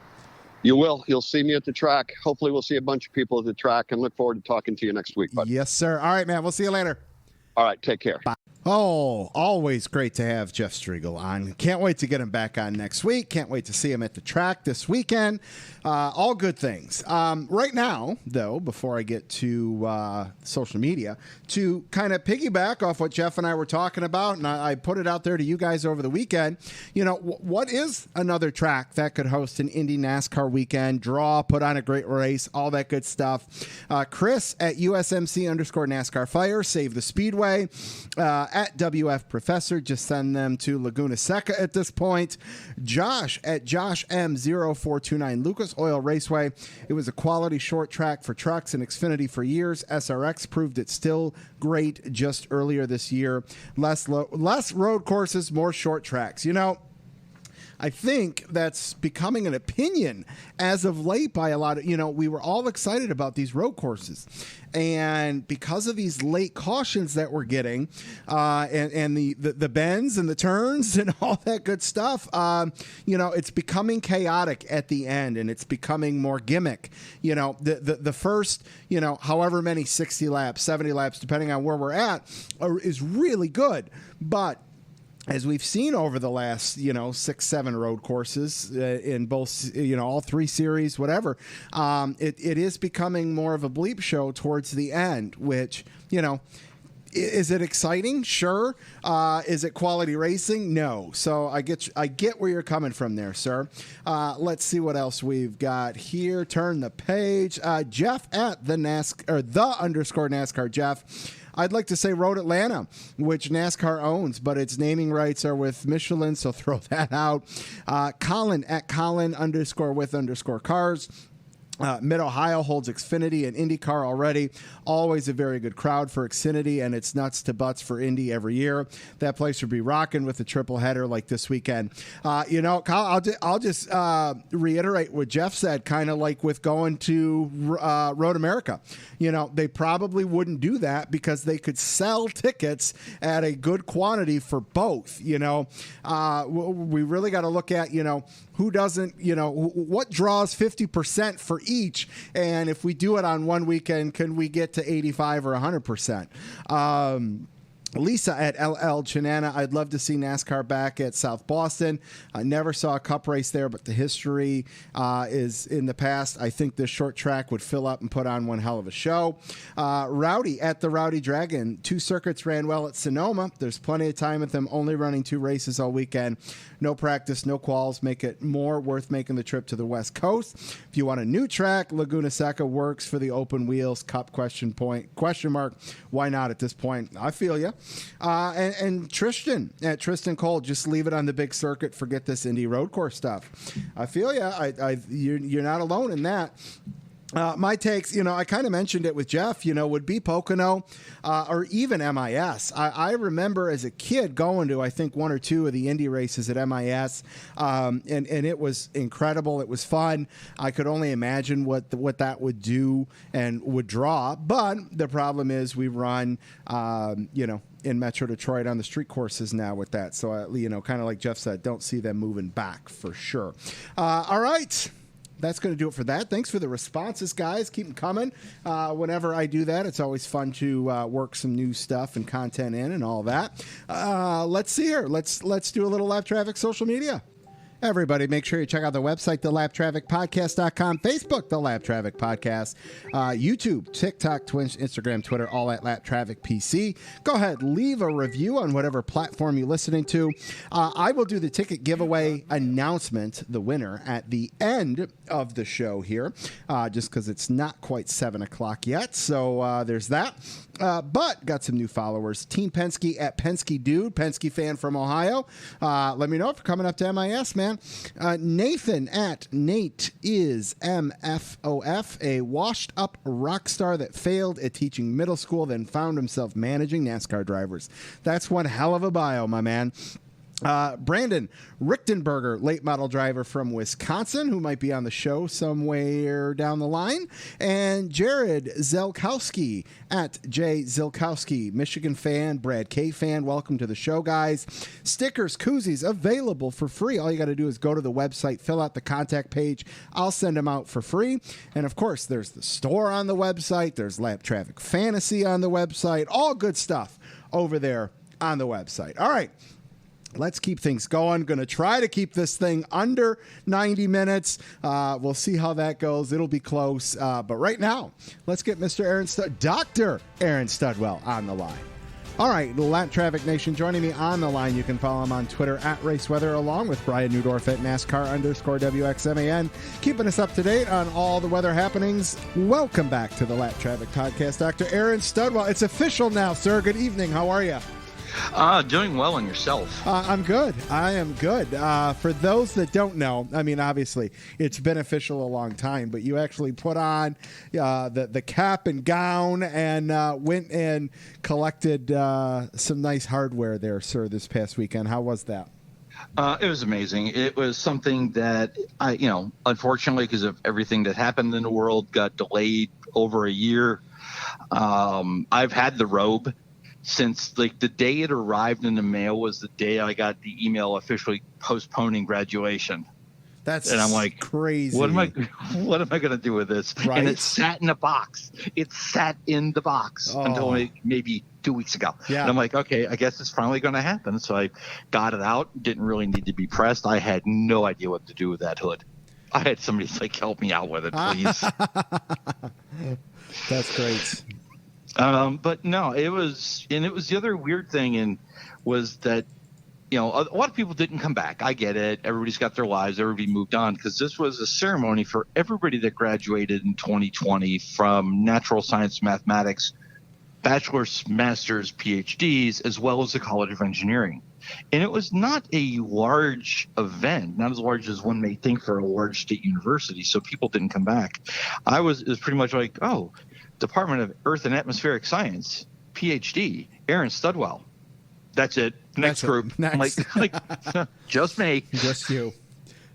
You will. You'll see me at the track. Hopefully we'll see a bunch of people at the track, and look forward to talking to you next week, bud. Yes, sir. All right, man. We'll see you later. All right. Take care. Bye. Oh, always great to have Jeff Striegle on. Can't wait to get him back on next week. Can't wait to see him at the track this weekend. All good things. Right now, though, before I get to social media, to kind of piggyback off what Jeff and I were talking about, and I put it out there to you guys over the weekend, what is another track that could host an Indy NASCAR weekend, draw, put on a great race, all that good stuff? Chris at USMC_NASCAR Fire, Save the Speedway, at WF Professor, just send them to Laguna Seca at this point. Josh at Josh M0429, Lucas Oil Raceway. It was a quality short track for trucks and Xfinity for years. SRX proved it's still great just earlier this year. Less road courses, more short tracks. I think that's becoming an opinion as of late by a lot of, we were all excited about these road courses. And because of these late cautions that we're getting, and the bends and the turns and all that good stuff, it's becoming chaotic at the end, and it's becoming more gimmick. The first, however many 60 laps, 70 laps, depending on where we're at, is really good. But as we've seen over the last, 6-7 road courses in both, all three series, whatever, it is becoming more of a bleep show towards the end, which, is it exciting? Sure. Is it quality racing? No. So I get where you're coming from there, sir. Let's see what else we've got here. Turn the page. Jeff at the _NASCAR Jeff. I'd like to say Road Atlanta, which NASCAR owns, but its naming rights are with Michelin, so throw that out. Colin at Colin _with_cars. Mid-Ohio holds Xfinity and IndyCar already. Always a very good crowd for Xfinity, and it's nuts to butts for Indy every year. That place would be rocking with a triple header like this weekend. Kyle, I'll just reiterate what Jeff said, kind of like with going to Road America. They probably wouldn't do that because they could sell tickets at a good quantity for both. We really got to look at, who doesn't, what draws 50% for each. And if we do it on one weekend, can we get to 85 or 100%? Lisa at LL Chinana, I'd love to see NASCAR back at South Boston. I never saw a cup race there, but the history is in the past. I think this short track would fill up and put on one hell of a show. Rowdy at the Rowdy Dragon, 2 circuits ran well at Sonoma. There's plenty of time with them only running 2 races all weekend. No practice, no quals, make it more worth making the trip to the West Coast. If you want a new track, Laguna Seca works for the open wheels cup question mark. Why not at this point? I feel you. And Tristan at Tristan Cole, just leave it on the big circuit. Forget this Indy road course stuff. I feel you. You're not alone in that. My takes, I kind of mentioned it with Jeff, would be Pocono or even MIS. I remember as a kid going to, I think, 1 or 2 of the Indy races at MIS, and it was incredible. It was fun. I could only imagine what that would do and would draw. But the problem is we run, in Metro Detroit on the street courses now with that. So, kind of like Jeff said, don't see them moving back for sure. All right. That's going to do it for that. Thanks for the responses, guys. Keep them coming. Whenever I do that, it's always fun to work some new stuff and content in and all that. Let's see here. Let's do a little Lap Traffic social media. Everybody, make sure you check out the website, thelaptrafficpodcast.com, Facebook, The Lap Traffic Podcast, YouTube, TikTok, Twitch, Instagram, Twitter, all at Lap Traffic PC. Go ahead, leave a review on whatever platform you're listening to. I will do the ticket giveaway announcement, the winner, at the end of the show here, just because it's not quite 7 o'clock yet. So there's that. But got some new followers. Team Penske at Penske Dude, Penske fan from Ohio. Let me know if you're coming up to MIS, man. Nathan at Nate is MFOF, a washed-up rock star that failed at teaching middle school, then found himself managing NASCAR drivers. That's one hell of a bio, my man. Brandon Richtenberger, late model driver from Wisconsin, who might be on the show somewhere down the line. And Jared Zelkowski at J Zelkowski, Michigan fan, Brad K fan. Welcome to the show, guys. Stickers, koozies available for free. All you got to do is go to the website, fill out the contact page. I'll send them out for free. And of course, there's the store on the website. There's Lap Traffic Fantasy on the website. All good stuff over there on the website. All right. Let's keep things going. Going to try to keep this thing under 90 minutes. We'll see how that goes. It'll be close. But right now, let's get Dr. Aaron Studwell on the line. All right, Lap Traffic Nation joining me on the line. You can follow him on Twitter at RaceWeather, along with Brian Newdorf at NASCAR_WXMAN, keeping us up to date on all the weather happenings. Welcome back to the Lap Traffic Podcast, Dr. Aaron Studwell. It's official now, sir. Good evening. How are you? Doing well on yourself. I'm good. I am good. For those that don't know, I mean, obviously, it's been official a long time, but you actually put on the cap and gown and went and collected some nice hardware there, sir, this past weekend. How was that? It was amazing. It was something that unfortunately, because of everything that happened in the world, got delayed over a year. I've had the robe since the day it arrived in the mail was the day I got the email officially postponing graduation. And I'm like, crazy. What am I going to do with this? Right. And it sat in a box. It sat in the box until maybe 2 weeks ago. Yeah. And I'm like, okay, I guess it's finally going to happen. So I got it out. Didn't really need to be pressed. I had no idea what to do with that hood. I had somebody help me out with it, please. That's great. But no, it was the other weird thing was that, a lot of people didn't come back. I get it. Everybody's got their lives. Everybody moved on because this was a ceremony for everybody that graduated in 2020 from natural science, mathematics, bachelor's, master's, PhDs, as well as the College of Engineering. and it was not a large event, not as large as one may think for a large state university. So people didn't come back. It was pretty much like, oh, Department of Earth and Atmospheric Science, PhD, Aaron Studwell. That's it. Next group. Next. Like just me. Just you.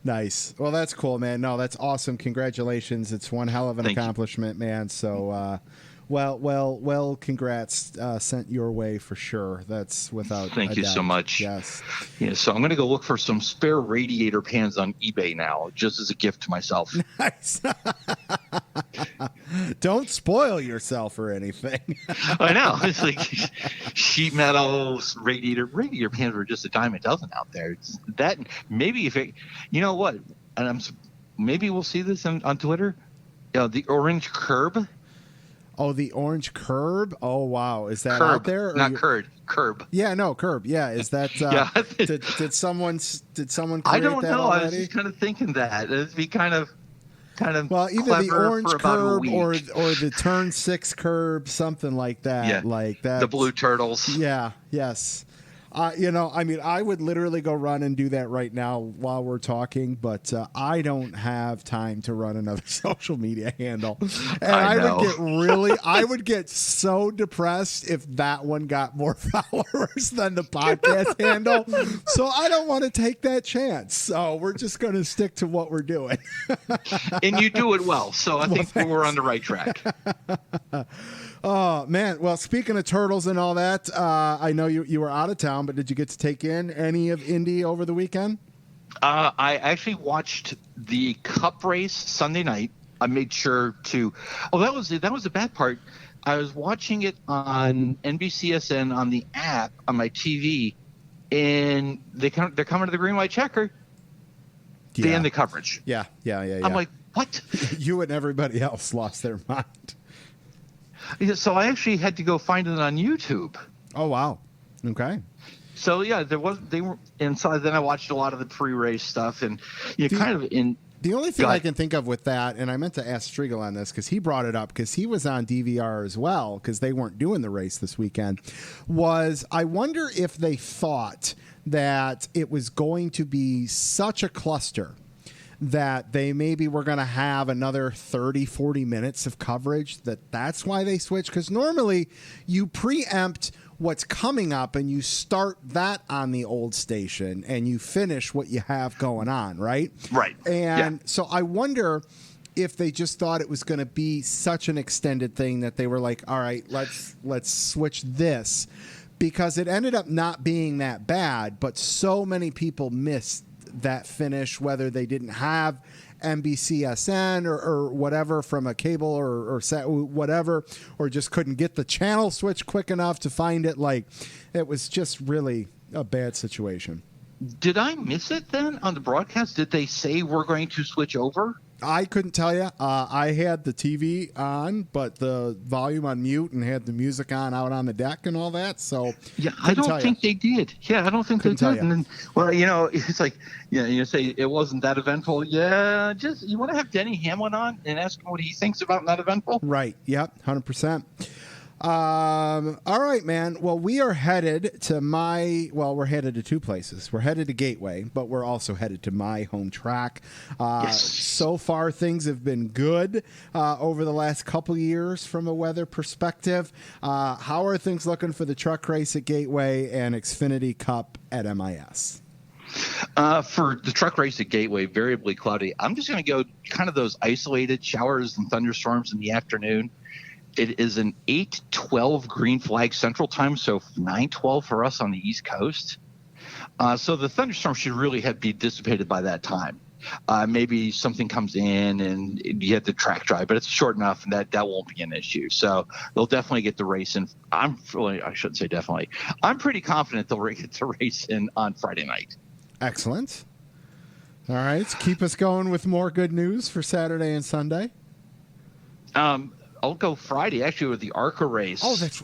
Nice. Well, that's cool, man. No, that's awesome. Congratulations. It's one hell of an accomplishment, man. So, well, congrats. Sent your way for sure. That's without Thank you doubt. so much. Yes. Yeah, so I'm going to go look for some spare radiator pans on eBay now, just as a gift to myself. Nice. Don't spoil yourself or anything. I know. It's like sheet metal radiator pans were just a dime a dozen out there. It's that maybe if it, you know what, and maybe we'll see this on Twitter. The orange curb. Oh, the orange curb. Oh, wow. Is that curb, out there? Not curd. Curb. Yeah, no, curb. Yeah, is that? Did someone create I don't that know. already? I was just kind of thinking that it'd be kind of well, either the clever orange for about a curb week. or the turn 6 curb, something like that. Yeah, like that. the blue turtles. Yeah. Yes. I would literally go run and do that right now while we're talking, but I don't have time to run another social media handle. And I would get so depressed if that one got more followers than the podcast handle. So I don't want to take that chance. So we're just going to stick to what we're doing. And you do it well. So I think we're on the right track. Oh, man. Well, speaking of turtles and all that, I know you were out of town, but did you get to take in any of Indy over the weekend? I actually watched the Cup race Sunday night. I made sure to. Oh, that was the bad part. I was watching it on NBCSN on the app on my TV, and they're coming to the green white checker. Yeah. They end the coverage. Yeah. I'm like, what? You and everybody else lost their mind. So I actually had to go find it on YouTube. Oh, wow. Okay. So yeah, they were inside. Then I watched a lot of the pre-race stuff, and the only thing I can think of with that, and I meant to ask Striegle on this because he brought it up because he was on DVR as well because they weren't doing the race this weekend, was I wonder if they thought that it was going to be such a cluster that they maybe were going to have another 30, 40 minutes of coverage, that's why they switched. Because normally you preempt what's coming up and you start that on the old station and you finish what you have going on, right? Right. And so I wonder if they just thought it was going to be such an extended thing that they were like, all right, let's switch this. Because it ended up not being that bad, but so many people missed that finish, whether they didn't have NBCSN or whatever from a cable or set, whatever, or just couldn't get the channel switch quick enough to find it. Like, it was just really a bad situation. Did I miss it then on the broadcast? Did they say we're going to switch over? I couldn't tell you. I had the TV on, but the volume on mute and had the music on out on the deck and all that. So yeah, I don't think they did. Yeah, I don't think they did. And then, well, it's like, you say it wasn't that eventful. Yeah, just you want to have Denny Hamlin on and ask him what he thinks about not eventful. Right. Yep. 100%. All right, man. Well, we are headed to we're headed to two places. We're headed to Gateway, but we're also headed to my home track. Yes. So far, things have been good over the last couple years from a weather perspective. How are things looking for the truck race at Gateway and Xfinity Cup at MIS? For the truck race at Gateway, variably cloudy. I'm just going to go kind of those isolated showers and thunderstorms in the afternoon. It is an 8:12 green flag Central Time, so 9:12 for us on the East Coast. So the thunderstorm should really be dissipated by that time. Maybe something comes in and you have the track dry, but it's short enough and that won't be an issue. So they'll definitely get the race in. I shouldn't say definitely. I'm pretty confident they'll get the race in on Friday night. Excellent. All right. Keep us going with more good news for Saturday and Sunday. I'll go Friday, actually, with the ARCA race. Oh, that's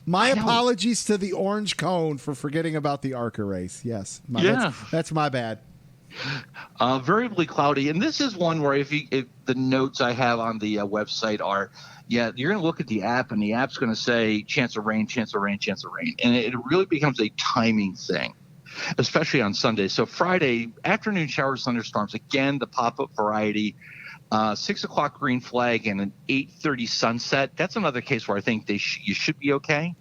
my apologies to the Orange Cone for forgetting about the ARCA race. Yes. That's my bad. Variably cloudy, and this is one where if the notes I have on the website are, you're going to look at the app, and the app's going to say chance of rain, chance of rain, chance of rain, and it really becomes a timing thing, especially on Sunday. So Friday afternoon showers, thunderstorms. Again, the pop-up variety. 6 o'clock green flag and an 8:30 sunset. That's another case where I think you should be okay.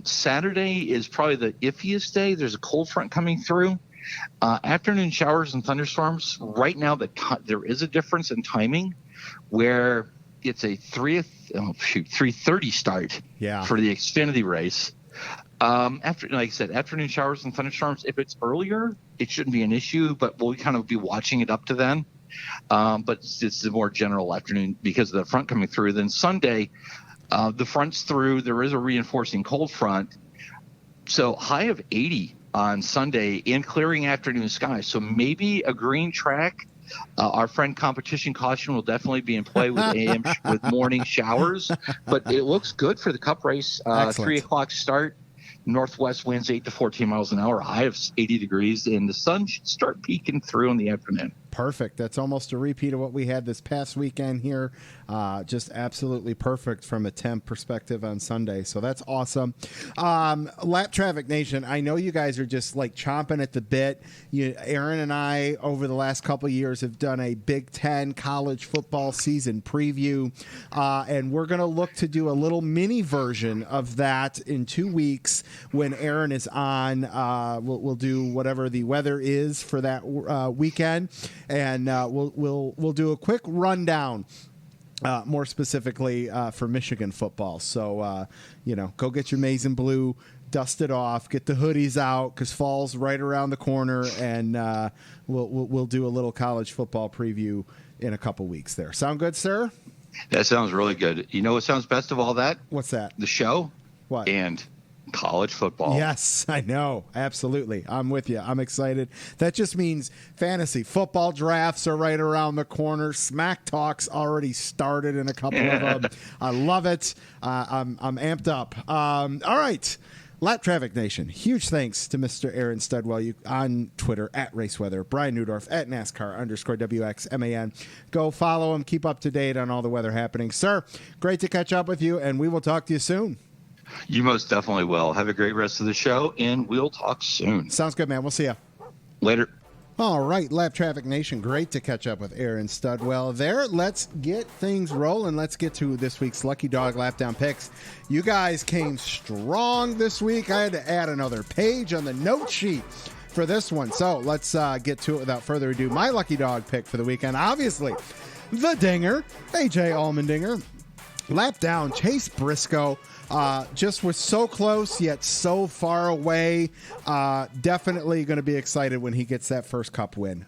Saturday is probably the iffiest day. There's a cold front coming through. Afternoon showers and thunderstorms. Right now, there is a difference in timing, where it's a 3:30 start for the Xfinity race. Like I said, afternoon showers and thunderstorms. If it's earlier, it shouldn't be an issue, but we'll kind of be watching it up to then. But it's the more general afternoon because of the front coming through. Then Sunday, the front's through. There is a reinforcing cold front. So high of 80 on Sunday in clearing afternoon skies. So maybe a green track. Our friend competition caution will definitely be in play with with morning showers. But it looks good for the Cup race. 3 o'clock start. Northwest winds 8 to 14 miles an hour, high of 80 degrees, and the sun should start peeking through in the afternoon. Perfect. That's almost a repeat of what we had this past weekend here. Just absolutely perfect from a temp perspective on Sunday. So that's awesome. Lap Traffic Nation, I know you guys are just like chomping at the bit. Aaron and I, over the last couple of years, have done a Big Ten college football season preview, and we're going to look to do a little mini version of that in 2 weeks when Aaron is on. We'll do whatever the weather is for that weekend. And we'll do a quick rundown, more specifically for Michigan football. So go get your maize and blue, dust it off, get the hoodies out because fall's right around the corner, and we'll do a little college football preview in a couple weeks. There, sound good, sir? That sounds really good. You know what sounds best of all that? What's that? The show. What? And college football. Yes, I know. Absolutely. I'm with you. I'm excited. That just means fantasy football drafts are right around the corner. Smack Talk's already started in a couple of them. I love it. I'm amped up. All right. Lap Traffic Nation, huge thanks to Mr. Aaron Studwell on Twitter at RaceWeather, Brian Newdorf at NASCAR_WXMAN. Go follow him. Keep up to date on all the weather happening. Sir, great to catch up with you, and we will talk to you soon. You most definitely will. Have a great rest of the show, and we'll talk soon. Sounds good, man. We'll see you later. All right, Lap Traffic Nation, great to catch up with Aaron Studwell there. Let's get things rolling. Let's get to this week's Lucky Dog Lap Down picks. You guys came strong this week. I had to add another page on the note sheet for this one. So let's get to it without further ado. My Lucky Dog pick for the weekend, obviously, the Dinger, A.J. Allmendinger. Lap down, Chase Briscoe. Just was so close yet so far away. Definitely going to be excited when he gets that first Cup win.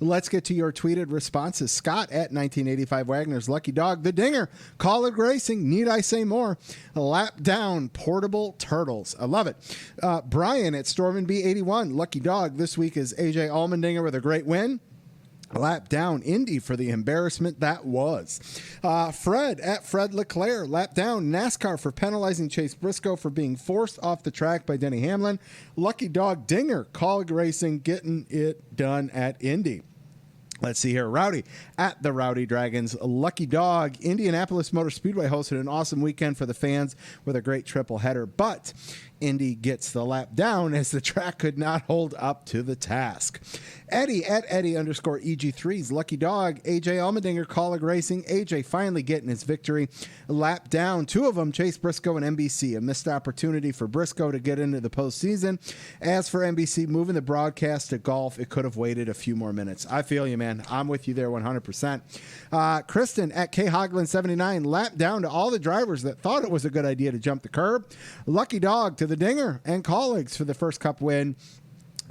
Let's get to your tweeted responses. Scott at 1985 Wagner's Lucky Dog, the Dinger, College Racing, need I say more? Lap down, Portable Turtles. I love it. Brian at Stormin B81, Lucky Dog, this week is AJ Allmendinger with a great win. Lap down, Indy for the embarrassment that was. Fred at Fred Leclerc. Lap down, NASCAR for penalizing Chase Briscoe for being forced off the track by Denny Hamlin. Lucky Dog Dinger, College Racing getting it done at Indy. Let's see here. Rowdy at the Rowdy Dragons. Lucky Dog. Indianapolis Motor Speedway hosted an awesome weekend for the fans with a great triple header, but Indy gets the lap down as the track could not hold up to the task. Eddie at Eddie_EG3's Lucky Dog. AJ Allmendinger, College Racing. AJ finally getting his victory. Lap down. Two of them, Chase Briscoe and NBC. A missed opportunity for Briscoe to get into the postseason. As for NBC moving the broadcast to golf, it could have waited a few more minutes. I feel you, man. I'm with you there 100%. Kristen at KHoglin79. Lap down to all the drivers that thought it was a good idea to jump the curb. Lucky Dog to the Dinger and colleagues for the first Cup win.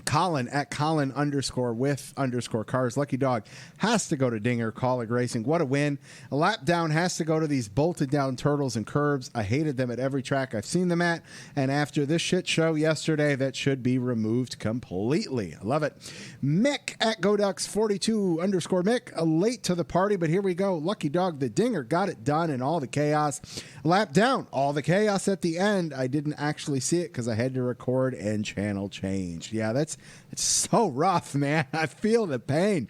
Colin at Colin_with_cars. Lucky Dog has to go to Dinger, College Racing. What a win. A lap down has to go to these bolted down turtles and curbs. I hated them at every track I've seen them at. And after this shit show yesterday, that should be removed completely. I love it. Mick at GoDucks42_Mick. Late to the party, but here we go. Lucky Dog, the Dinger, got it done in all the chaos. Lap down, all the chaos at the end. I didn't actually see it because I had to record and channel change. Yeah, that's It's so rough, man. I feel the pain.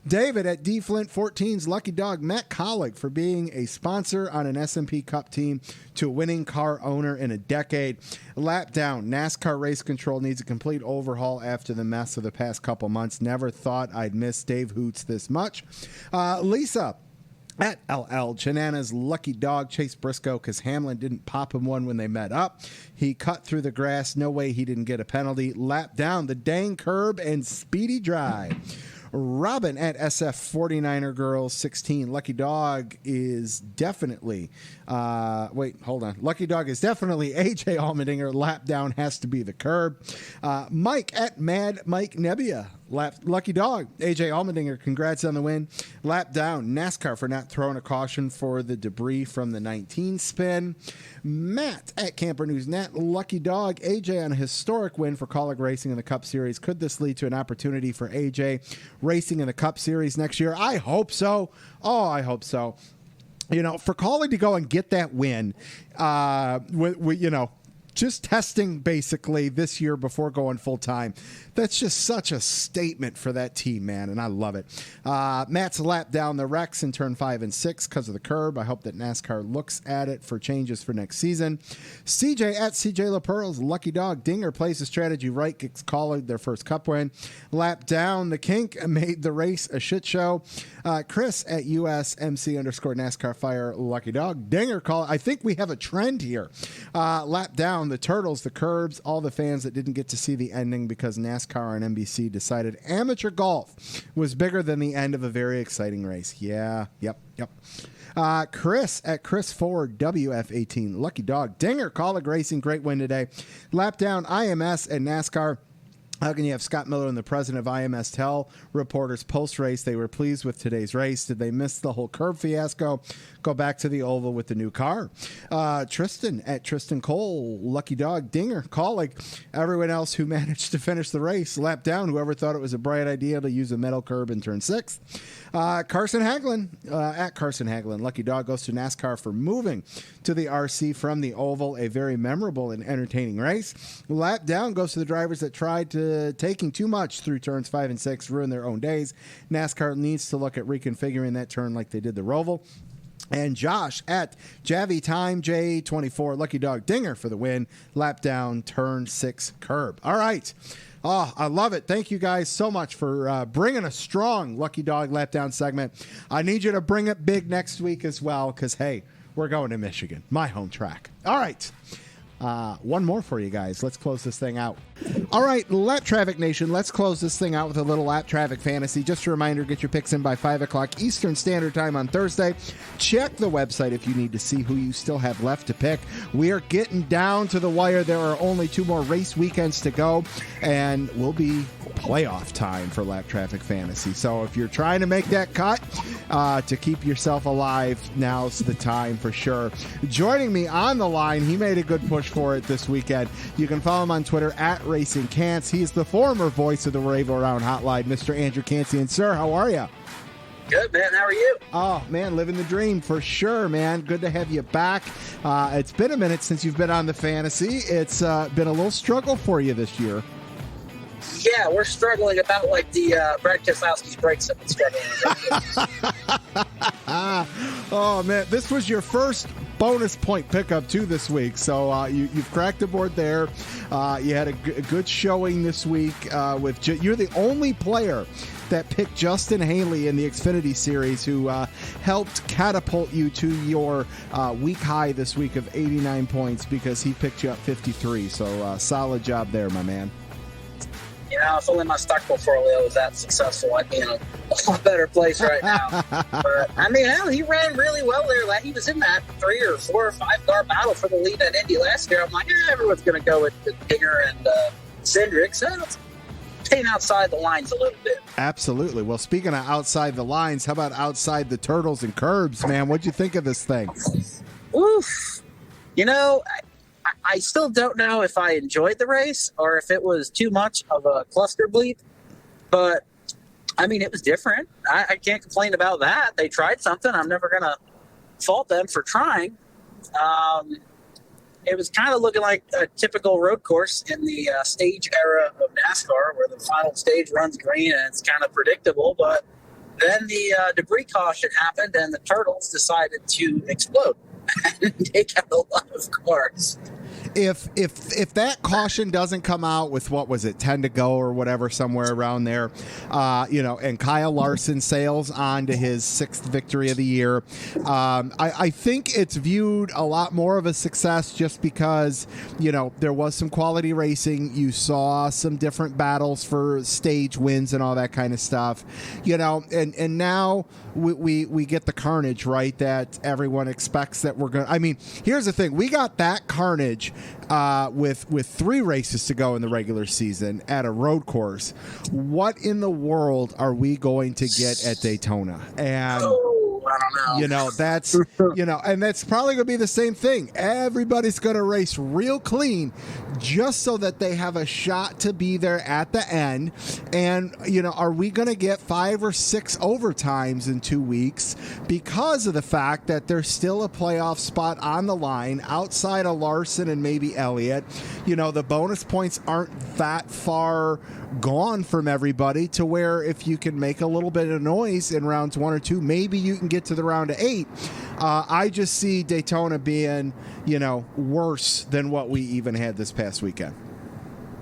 David at D Flint 14's Lucky Dog, Matt Collick for being a sponsor on an S&P Cup team to a winning car owner in a decade. Lap down. NASCAR race control needs a complete overhaul after the mess of the past couple months. Never thought I'd miss Dave Hoots this much. Lisa at LL Chanana's Lucky Dog, Chase Briscoe, because Hamlin didn't pop him one when they met up. He cut through the grass. No way he didn't get a penalty. Lap down the dang curb and speedy drive. Robin at SF49er Girls 16. Lucky Dog is definitely Lucky Dog is definitely AJ Allmendinger. Lap down has to be the curb. Mike at Mad Mike Nebbia. Lucky Dog, AJ Allmendinger, congrats on the win. Lap down, NASCAR for not throwing a caution for the debris from the 19 spin. Matt at Camper News Net, Lucky Dog, AJ on a historic win for Colleague Racing in the Cup Series. Could this lead to an opportunity for AJ racing in the Cup Series next year? I hope so. Oh, I hope so. You know, for Colleague to go and get that win, just testing basically this year before going full time. That's just such a statement for that team, man, and I love it. Matt's lap down the Rex in turn 5 and 6 because of the curb. I hope that NASCAR looks at it for changes for next season. CJ at CJ LaPearl's Lucky Dog. Dinger plays the strategy right, gets Colleague their first Cup win. Lap down the kink made the race a shit show. Chris at USMC_NASCAR Fire Lucky Dog. Dinger call. I think we have a trend here. Lap down the turtles, the curbs, all the fans that didn't get to see the ending because NASCAR on NBC decided amateur golf was bigger than the end of a very exciting race. Yeah, yep. Chris at Chris Ford WF18 Lucky Dog. Dinger Colleague Racing, great win today. Lap down IMS and NASCAR. How can you have Scott Miller and the president of IMS tell reporters post-race they were pleased with today's race? Did they miss the whole curb fiasco? Go back to the oval with the new car. Tristan at Tristan Cole, Lucky Dog, Dinger, Colleague. Everyone else who managed to finish the race, lap down. Whoever thought it was a bright idea to use a metal curb in turn 6. Carson Hagelin, at Carson Hagelin, Lucky Dog goes to NASCAR for moving to the RC from the oval. A very memorable and entertaining race. Lap down goes to the drivers that tried to taking too much through turns 5 and 6, ruin their own days. NASCAR needs to look at reconfiguring that turn like they did the Roval. And Josh at Javi Time J24, Lucky Dog Dinger for the win. Lap down, turn 6 curb. All right. Oh, I love it. Thank you guys so much for bringing a strong Lucky Dog lap down segment. I need you to bring it big next week as well because, hey, we're going to Michigan, my home track. All right. One more for you guys. Let's close this thing out. All right, Lap Traffic Nation, let's close this thing out with a little Lap Traffic fantasy. Just a reminder, get your picks in by 5 o'clock Eastern Standard Time on Thursday. Check the website if you need to see who you still have left to pick. We are getting down to the wire. There are only 2 more race weekends to go, and we'll be playoff time for Lap Traffic Fantasy. So if you're trying to make that cut to keep yourself alive, now's the time for sure. Joining me on the line, he made a good push for it this weekend. You can follow him on Twitter at Racing Cants. He's the former voice of the Rave Around Hotline, Mr. Andrew Cansian. Sir, how are you? Good, man. How are you? Oh, man, living the dream for sure, man. Good to have you back. It's been a minute since you've been on the fantasy. It's been a little struggle for you this year. Yeah, we're struggling about like the Brad Keselowski's brakes have been struggling. Oh, man, this was your first bonus point pickup too this week, so you've cracked the board there. You had a good showing this week. You're the only player that picked Justin Haley in the Xfinity Series who helped catapult you to your week high this week of 89 points because he picked you up 53. So solid job there, my man. You know, if only my stock portfolio was that successful, I'd be in a lot better place right now. But, I mean, hell, he ran really well there. He was in that 3 or 4 or 5 car battle for the lead at Indy last year. I'm like, everyone's going to go with Dinger and Cindric. So let's paint outside the lines a little bit. Absolutely. Well, speaking of outside the lines, how about outside the turtles and curbs, man? What'd you think of this thing? Oof. You know, I still don't know if I enjoyed the race or if it was too much of a cluster bleep, but I mean, it was different. I can't complain about that. They tried something. I'm never going to fault them for trying. it was kind of looking like a typical road course in the stage era of NASCAR, where the final stage runs green and it's kind of predictable. But then the debris caution happened, and the turtles decided to explode and take out a lot of cars. If that caution doesn't come out with, what was it, 10 to go or whatever, somewhere around there, and Kyle Larson sails on to his 6th victory of the year, I think it's viewed a lot more of a success, just because, there was some quality racing. You saw some different battles for stage wins and all that kind of stuff, and now we get the carnage, right, that everyone expects that we're going to. I mean, here's the thing. We got that carnage with 3 races to go in the regular season at a road course. What in the world are we going to get at Daytona? And I don't know. That's and that's probably going to be the same thing. Everybody's going to race real clean, just so that they have a shot to be there at the end. And are we going to get 5 or 6 overtimes in 2 weeks because of the fact that there's still a playoff spot on the line outside of Larson and maybe Elliott? The bonus points aren't that far gone from everybody, to where if you can make a little bit of noise in rounds 1 or 2, maybe you can get to the round of 8. I just see Daytona being, worse than what we even had this past weekend.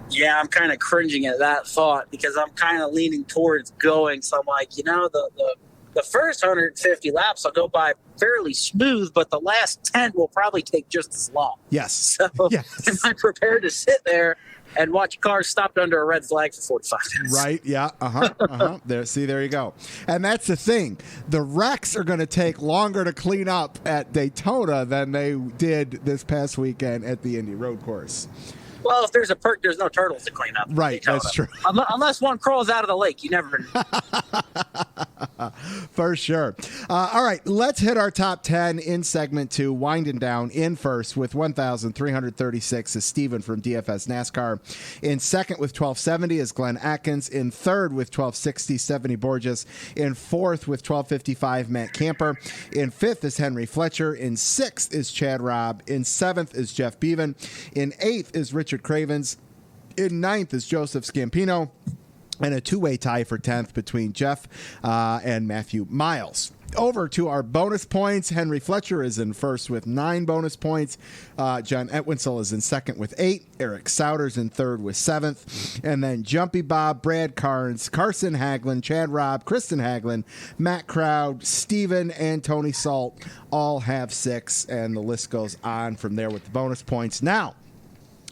Yeah, I'm kind of cringing at that thought, because I'm kind of leaning towards going. So I'm like, the first 150 laps will go by fairly smooth, but the last 10 will probably take just as long. Yes. So yes. Am I prepared to sit there and watch cars stopped under a red flag for 45 minutes? Right, yeah, there you go. And that's the thing. The wrecks are going to take longer to clean up at Daytona than they did this past weekend at the Indy Road Course. Well, if there's a perk, there's no turtles to clean up. Right, that's true. Unless one crawls out of the lake. You never For sure. All right, let's hit our top 10 in segment 2. Winding down. In first with 1,336 is Steven from DFS NASCAR. In second with 1,270 is Glenn Atkins. In third with 1,260, Stephanie Borges. In fourth with 1,255, Matt Camper. In fifth is Henry Fletcher. In sixth is Chad Robb. In seventh is Jeff Beaven. In eighth is Richard Cravens. In ninth is Joseph Scampino. And a 2-way tie for 10th between Jeff and Matthew Miles. Over to our bonus points. Henry Fletcher is in first with 9 bonus points. John Etwinsel is in second with 8. Eric Souders in third with 7th. And then Jumpy Bob, Brad Carnes, Carson Hagelin, Chad Robb, Kristen Hagelin, Matt Crowd, Steven, and Tony Salt all have 6. And the list goes on from there with the bonus points. Now,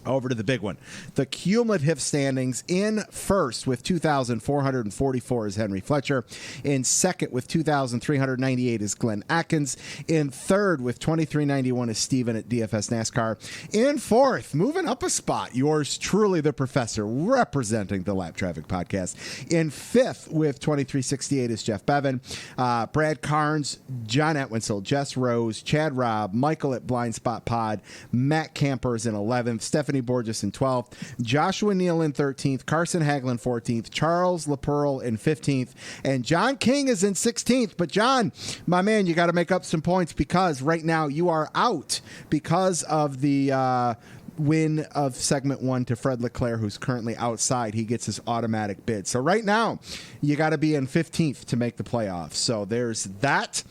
over to the big one. The cumulative standings. In first with 2,444 is Henry Fletcher. In second with 2,398 is Glenn Atkins. In third with 2,391 is Steven at DFS NASCAR. In fourth, moving up a spot, yours truly, the professor, representing the Lap Traffic Podcast. In fifth with 2,368 is Jeff Bevan. Brad Carnes, John Etwinsel, Jess Rose, Chad Robb, Michael at Blind Spot Pod, Matt Campers in 11th, Stephanie Borges in 12th, Joshua Neal in 13th, Carson Hagelin 14th, Charles LaPearl in 15th, and John King is in 16th. But John, my man, you got to make up some points, because right now you are out because of the win of segment 1 to Fred Leclerc, who's currently outside. He gets his automatic bid. So right now you got to be in 15th to make the playoffs. So there's that.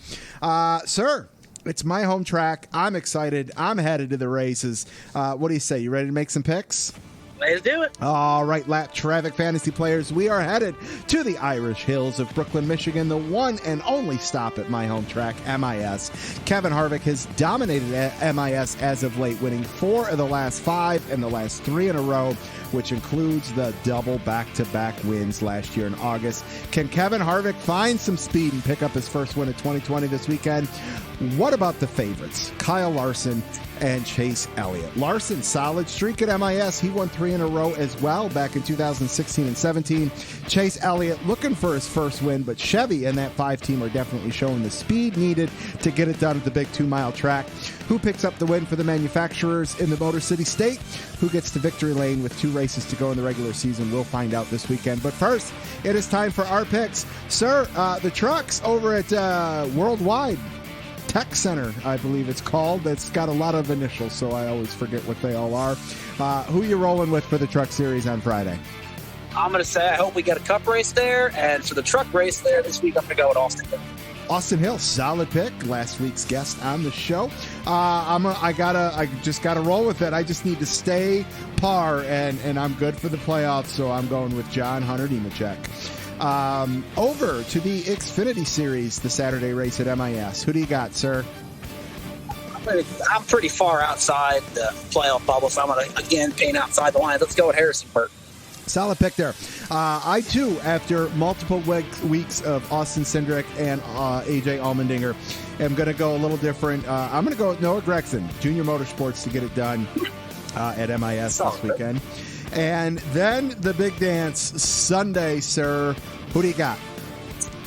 Sir, it's my home track. I'm excited. I'm headed to the races. What do you say? You ready to make some picks? Let's do it. All right, Lap Traffic fantasy players, we are headed to the Irish Hills of Brooklyn, Michigan, the one and only stop at my home track, MIS. Kevin Harvick has dominated MIS as of late, winning 4 of the last 5 and the last 3 in a row, which includes the double back-to-back wins last year in August. Can Kevin Harvick find some speed and pick up his first win of 2020 this weekend? What about the favorites, Kyle Larson and Chase Elliott? Larson, solid streak at MIS. He won 3 in a row as well back in 2016 and 17. Chase Elliott looking for his first win, but Chevy and that 5 team are definitely showing the speed needed to get it done at the big 2-mile track. Who picks up the win for the manufacturers in the Motor City State? Who gets to victory lane with 2 races to go in the regular season? We'll find out this weekend. But first, it is time for our picks. Sir, the trucks over at Worldwide Tech Center, I believe it's called. That's got a lot of initials, so I always forget what they all are. Who you rolling with for the Truck Series on Friday? I'm going to say I hope we get a cup race there, and for the truck race there this week, I'm going to go with Austin Hill. Austin Hill, solid pick. Last week's guest on the show. I just gotta roll with it. I just need to stay par, and I'm good for the playoffs. So I'm going with John Hunter Nemechek. Over to the Xfinity Series, the Saturday race at MIS. Who do you got, sir? I'm pretty far outside the playoff bubble, so I'm going to again paint outside the line. Let's go with Harrison Burke. Solid pick there. I, too, after multiple weeks of Austin Cindric and AJ Allmendinger, am going to go a little different. I'm going to go with Noah Gragson, Junior Motorsports, to get it done at MIS this weekend. And then the big dance Sunday, sir. Who do you got?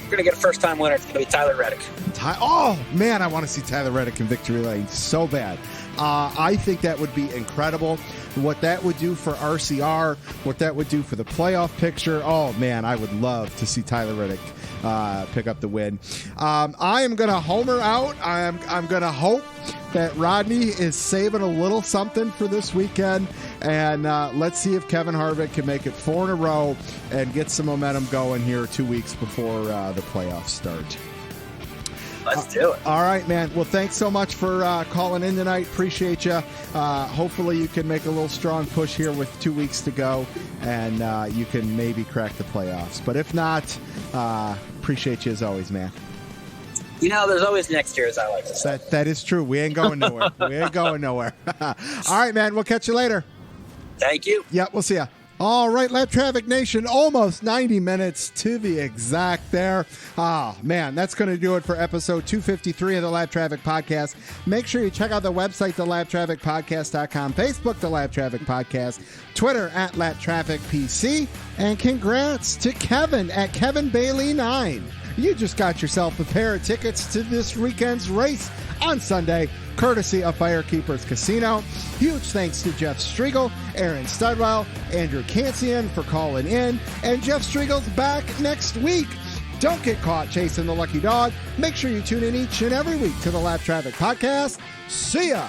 We're going to get a first-time winner. It's going to be Tyler Reddick. Oh, man, I want to see Tyler Reddick in victory lane so bad. I think that would be incredible. What that would do for RCR, what that would do for the playoff picture. Oh, man, I would love to see Tyler Reddick pick up the win. I am going to homer out. I'm going to hope that Rodney is saving a little something for this weekend. And let's see if Kevin Harvick can make it 4 in a row and get some momentum going here 2 weeks before the playoffs start. Let's do it. All right, man. Well, thanks so much for calling in tonight. Appreciate you. Hopefully you can make a little strong push here with 2 weeks to go, and you can maybe crack the playoffs. But if not, appreciate you as always, man. You know, there's always next year, as I like to say. That is true. We ain't going nowhere. We ain't going nowhere. All right, man. We'll catch you later. Thank you. Yeah, we'll see ya. All right, Lap Traffic Nation, almost 90 minutes to be exact there. Oh, man, that's going to do it for episode 253 of the Lap Traffic Podcast. Make sure you check out the website, thelaptrafficpodcast.com, Facebook, The Lap Traffic Podcast, Twitter, @LapTrafficPC, and congrats to Kevin at Kevin Bailey 9. You just got yourself a pair of tickets to this weekend's race on Sunday, courtesy of Firekeepers Casino. Huge thanks to Jeff Striegle, Aaron Studwell, Andrew Cancian for calling in, and Jeff Striegle's back next week. Don't get caught chasing the lucky dog. Make sure you tune in each and every week to the Lap Traffic Podcast. See ya!